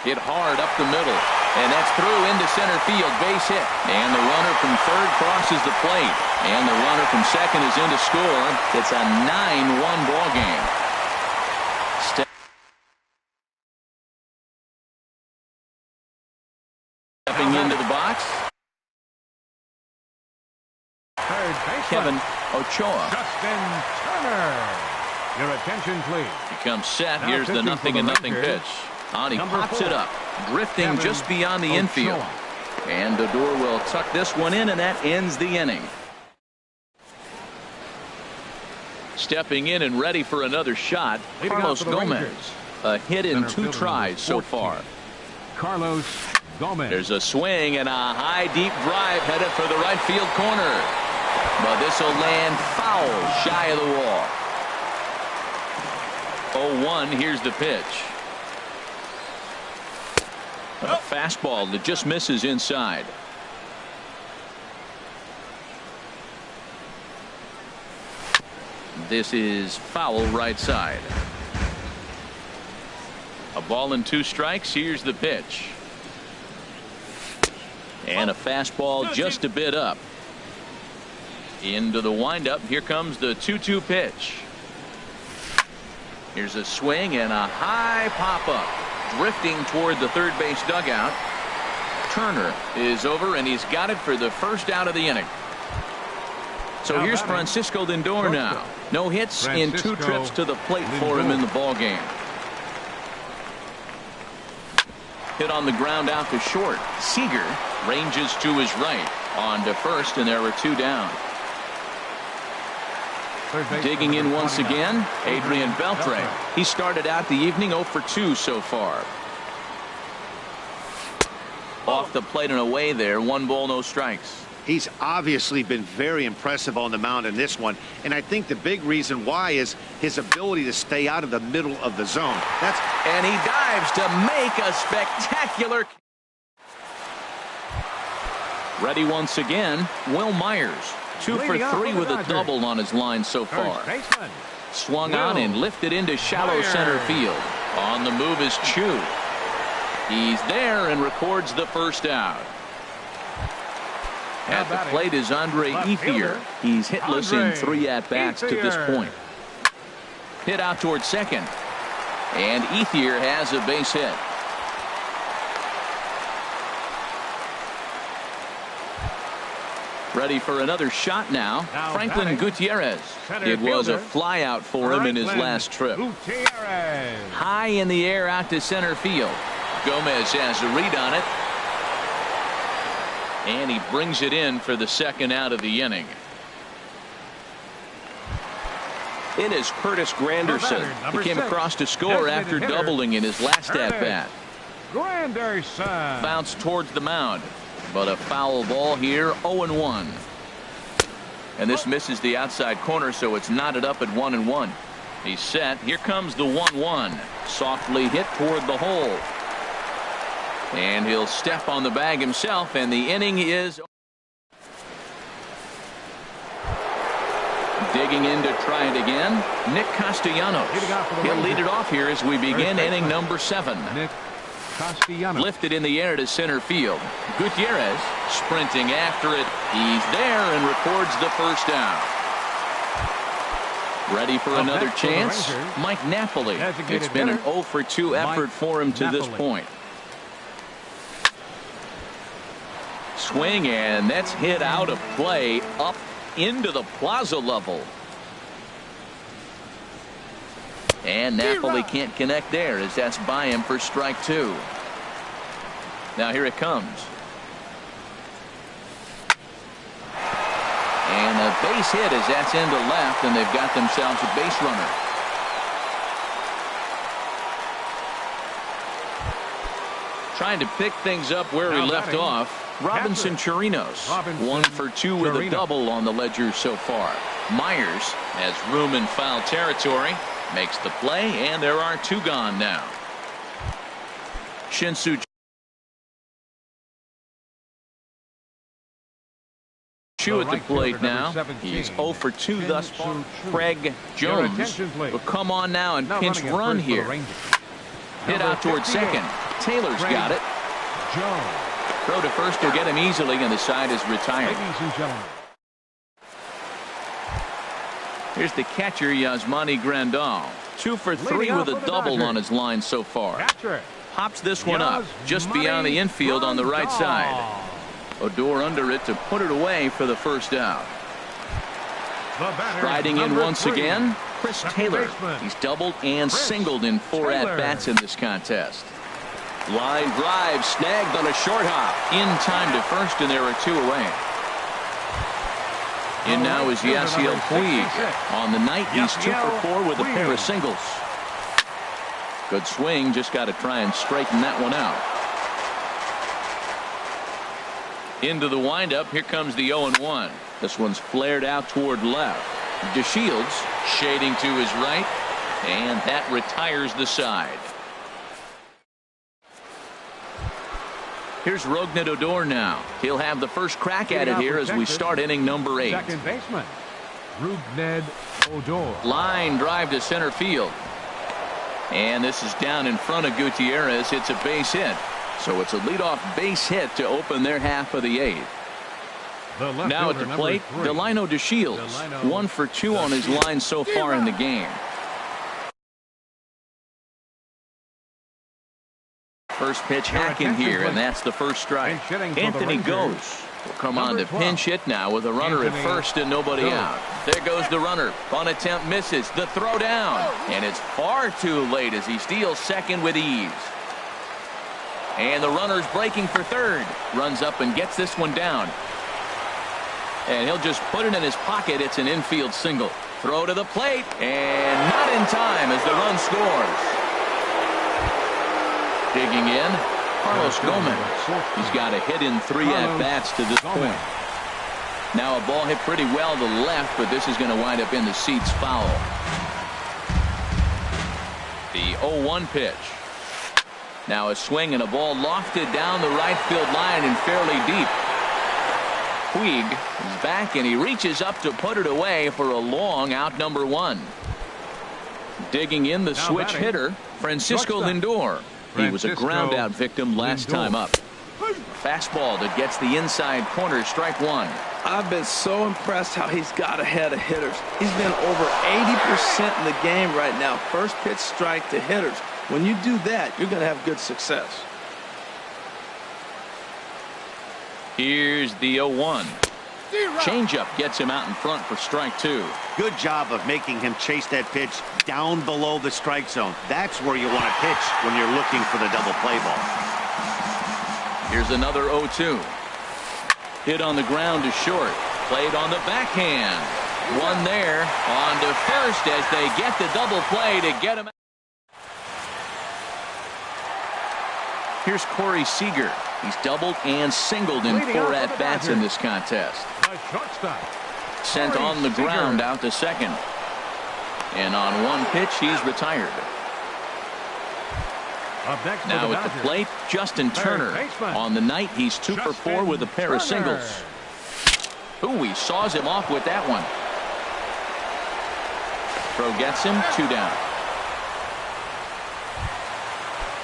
S1: Hit hard up the middle. And that's through into center field. Base hit. And the runner from third crosses the plate. And the runner from second is in to score. It's a 9-1 ball game. Stepping into the box, Kevin Ochoa.
S2: Justin Turner. Your attention, please.
S1: He comes set.
S2: Now
S1: Here's the
S2: pitching for the
S1: 0-0
S2: Rangers,
S1: pitch. On he
S2: number
S1: pops
S2: 4,
S1: it up, drifting
S2: Kevin
S1: just beyond the infield.
S2: Ochoa.
S1: And Odor will tuck this one in, and that ends the inning. Stepping in and ready for another shot,
S2: Leading
S1: Carlos
S2: off for the
S1: Gomez.
S2: Rangers.
S1: A hit in
S2: Center
S1: 2
S2: fielder
S1: tries so
S2: 14.
S1: far.
S2: Carlos Gomez.
S1: There's a swing and a high deep drive headed for the right field corner. But this will land foul shy of the wall. 0-1. Here's the pitch. A fastball that just misses inside. This is foul right side. A ball and 2 strikes. Here's the pitch. And a fastball just a bit up. Into the windup. Here comes the 2-2 pitch. Here's a swing and a high pop-up. Drifting toward the third base dugout. Turner is over, and he's got it for the first out of the inning. So here's Francisco Lindor now. No hits in 2 trips to the plate for him in the ball game. Hit on the ground out to short. Seager ranges to his right. On to first, and there are 2 down. Digging in once again, Adrian Beltre. He started out the evening 0 for 2 so far. Off the plate and away there. 1 ball, no strikes.
S4: He's obviously been very impressive on the mound in this one, and I think the big reason why is his ability to stay out of the middle of the zone.
S1: And he dives to make a spectacular. Ready once again, Will Myers. 2 for 3 with a double on his line so far. Swung on and lifted into shallow center field. On the move is Chu. He's there and records the first out. At the plate is Andre Ethier. He's hitless in 3 at-bats to this point. Hit out towards second. And Ethier has a base hit. Ready for another shot now. Franklin Gutierrez. It was a flyout for him in his last trip. High in the air out to center field. Gomez has a read on it. And he brings it in for the second out of the inning. In is Curtis Granderson. He came across to score after doubling in his last at-bat.
S2: Granderson
S1: Bounced towards the mound, but a foul ball here, 0-1. And this misses the outside corner, so it's knotted up at 1-1. He's set. Here comes the 1-1. Softly hit toward the hole. And he'll step on the bag himself, and the inning is digging in to try it again. Nick Castellanos. He'll lead it off here as we begin inning number 7.
S2: Nick Castellanos.
S1: Lifted in the air to center field. Gutierrez sprinting after it. He's there and records the first out. Ready for another chance? Mike Napoli. It's been an 0-for-2 effort for him to this point. Swing, and that's hit out of play up into the plaza level. And Napoli can't connect there as that's by him for strike 2. Now here it comes. And a base hit as that's into left, and they've got themselves a base runner. Trying to pick things up where he left off. Robinson Chirinos, 1 for 2 with a double on the ledger so far. Myers has room in foul territory, makes the play, and there are 2 gone now. Shinsu Chu at the plate now. He's 0 for 2 thus far. Craig Jones will come on now and pinch run here. Hit out towards second. Taylor's got it. Throw to first will get him easily, and the side is retired. Here's the catcher, Yasmani Grandal. 2 for 3 with a double on his line so far. Pops this one up just beyond the infield on the right side. Odor under it to put it away for the first out. Riding in once again, Chris Taylor. He's doubled and singled in 4 at-bats in this contest. Line drive snagged on a short hop. In time to first, and there are 2 away. In now is Yasiel Puig. On the night, he's 2 for 4 with a pair of singles. Good swing, just got to try and straighten that one out. Into the windup, here comes the 0-1. This one's flared out toward left. DeShields shading to his right, and that retires the side. Here's Rougned Odor now. He'll have the first crack at it here as we start inning number 8.
S2: Second baseman, Rougned Odor.
S1: Line drive to center field. And this is down in front of Gutierrez. It's a base hit. So it's a leadoff base hit to open their half of the 8th. Now at the plate, Delino DeShields. 1 for 2 on his line so far in the game. First pitch hacking here, and that's the first strike. Anthony Goes will come on to pinch hit now with a runner at first and nobody out. There goes the runner. Bunt attempt misses. The throw down. And it's far too late as he steals second with ease. And the runner's breaking for third. Runs up and gets this one down. And he'll just put it in his pocket. It's an infield single. Throw to the plate. And not in time as the run scores. Digging in, Carlos Gomez. He's got a hit in 3 at-bats to this point. Now a ball hit pretty well to left, but this is going to wind up in the seats foul. The 0-1 pitch. Now a swing and a ball lofted down the right field line and fairly deep. Puig is back and he reaches up to put it away for a long out number 1. Digging in the switch hitter, Francisco Lindor. He was a ground out victim last time up. Fastball that gets the inside corner, strike 1.
S3: I've been so impressed how he's got ahead of hitters. He's been over 80% in the game right now. First pitch strike to hitters. When you do that, you're going to have good success.
S1: Here's the 0-1. Changeup gets him out in front for strike two.
S4: Good job of making him chase that pitch down below the strike zone. That's where you want to pitch when you're looking for the double play ball.
S1: Here's another 0-2. Hit on the ground to short. Played on the backhand. One there. On to first as they get the double play to get him out. Here's Corey Seager. He's doubled and singled in 4 at-bats in this contest. Sent on the ground out to second. And on one pitch, he's retired. Now at the plate, Justin Turner. On the night, he's 2 for 4 with a pair of singles. Ooh, he saws him off with that one. Throw gets him, 2 down.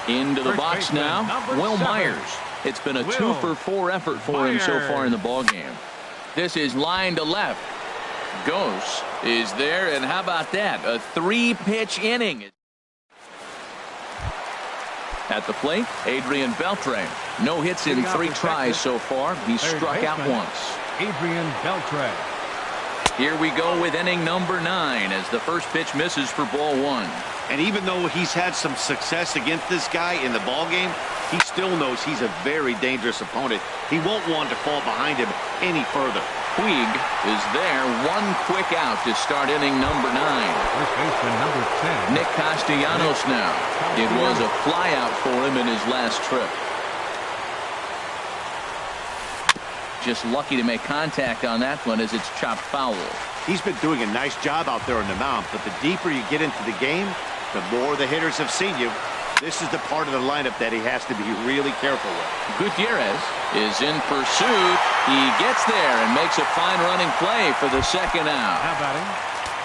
S1: Into the box now, Will Myers. It's been a 2 for 4 effort for him so far in the ballgame. This is line to left. Ghost is there, and how about that? A 3-pitch inning. At the plate, Adrian Beltre. No hits in 3 tries so far. He's struck out once.
S2: Adrian Beltre.
S1: Here we go with inning number 9 as the first pitch misses for ball 1.
S4: And even though he's had some success against this guy in the ballgame, he still knows he's a very dangerous opponent. He won't want to fall behind him any further.
S1: Puig is there. 1 quick out to start inning number 9.
S2: First baseman number 10.
S1: Nick Castellanos now. It was a flyout for him in his last trip. Just lucky to make contact on that one as it's chopped foul.
S4: He's been doing a nice job out there on the mound, but the deeper you get into the game, the more the hitters have seen you. This is the part of the lineup that he has to be really careful with.
S1: Gutierrez is in pursuit. He gets there and makes a fine running play for the second out.
S2: How about him?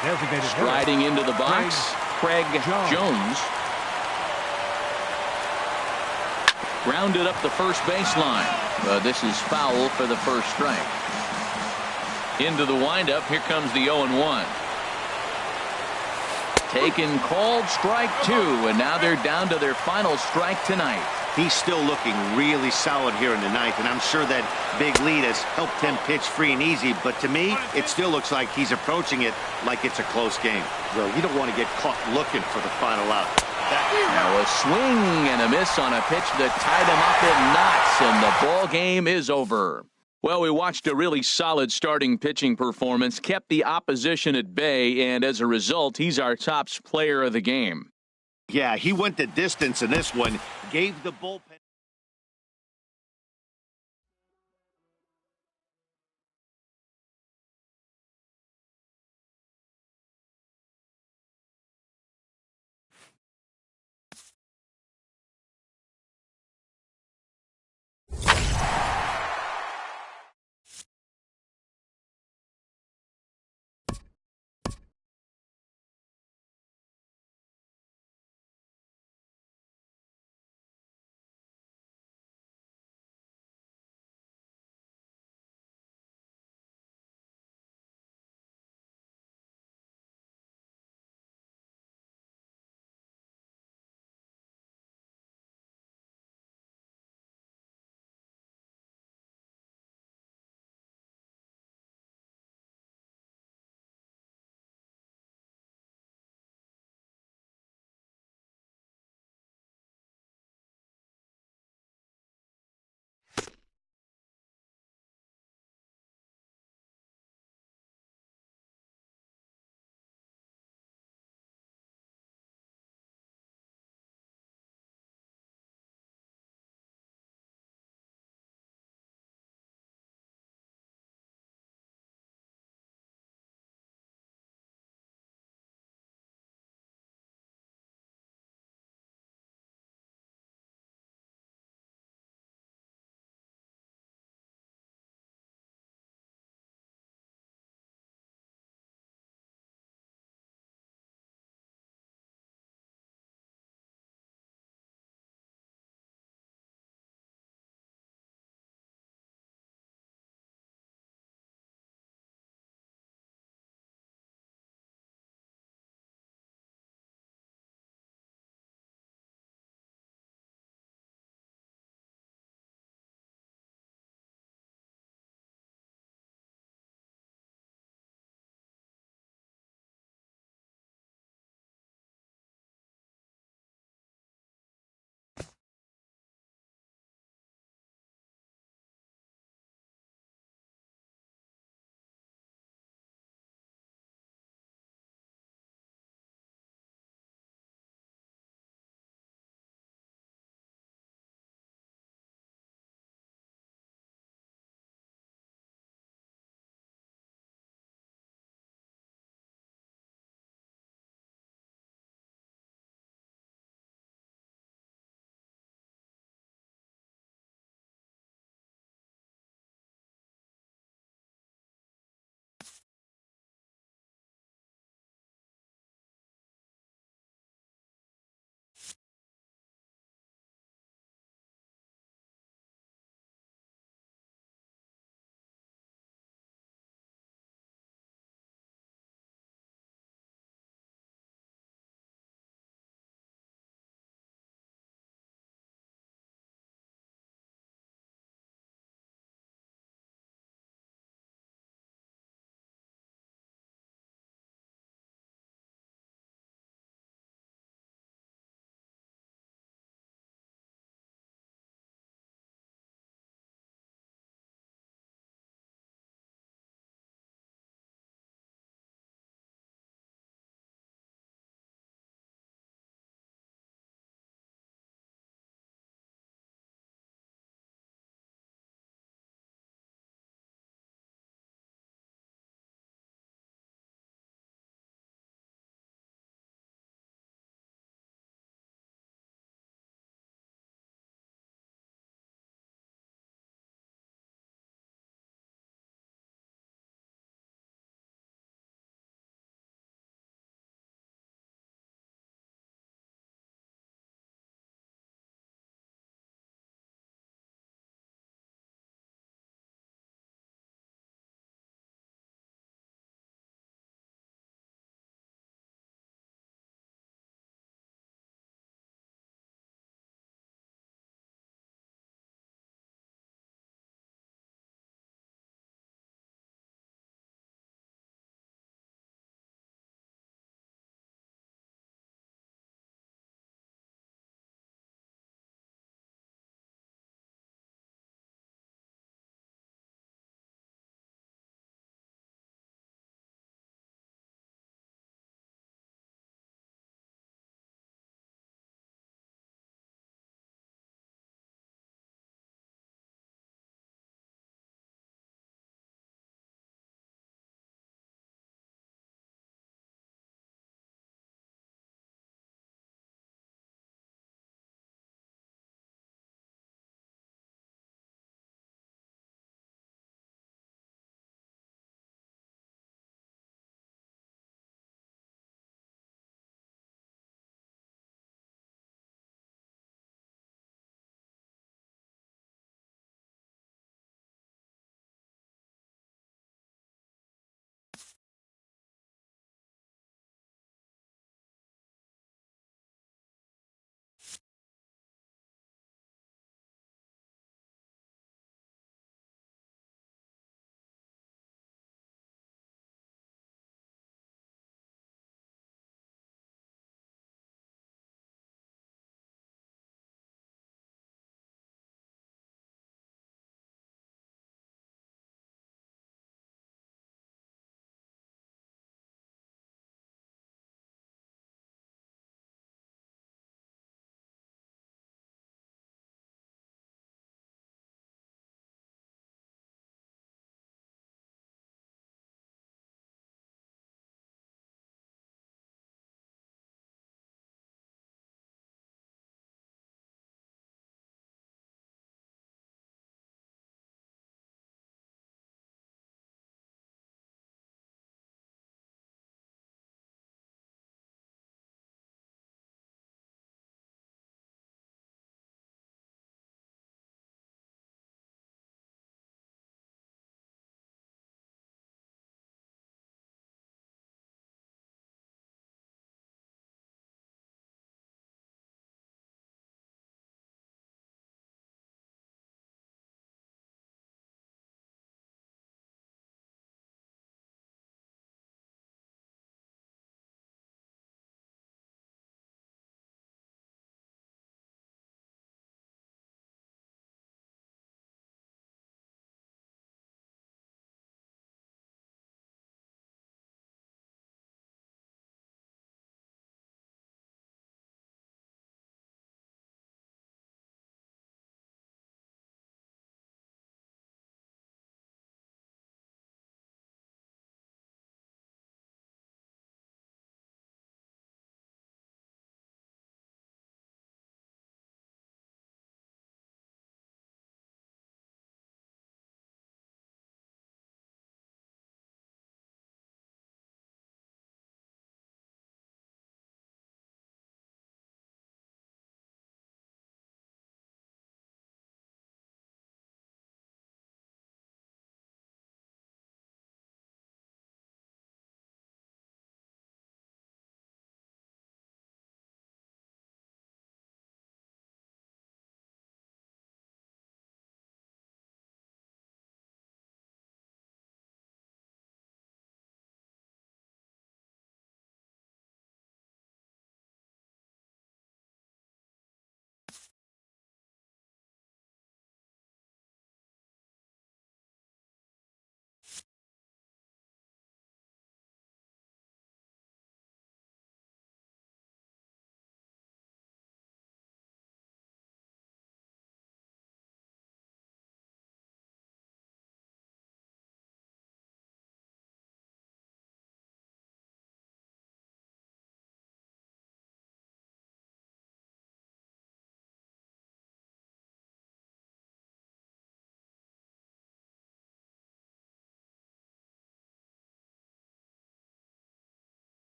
S2: Designated
S1: striding into the box, Craig Jones. Grounded up the first baseline. This is foul for the first strike. Into the windup. Here comes the 0-1. Taken, called, strike 2, and now they're down to their final strike tonight.
S4: He's still looking really solid here in the 9th, and I'm sure that big lead has helped him pitch free and easy, but to me, it still looks like he's approaching it like it's a close game. Well, you don't want to get caught looking for the final out.
S1: Now a swing and a miss on a pitch that tied him up in knots, and the ball game is over. Well, we watched a really solid starting pitching performance, kept the opposition at bay, and as a result, he's our top player of the game.
S4: Yeah, he went the distance in this one, gave the bullpen.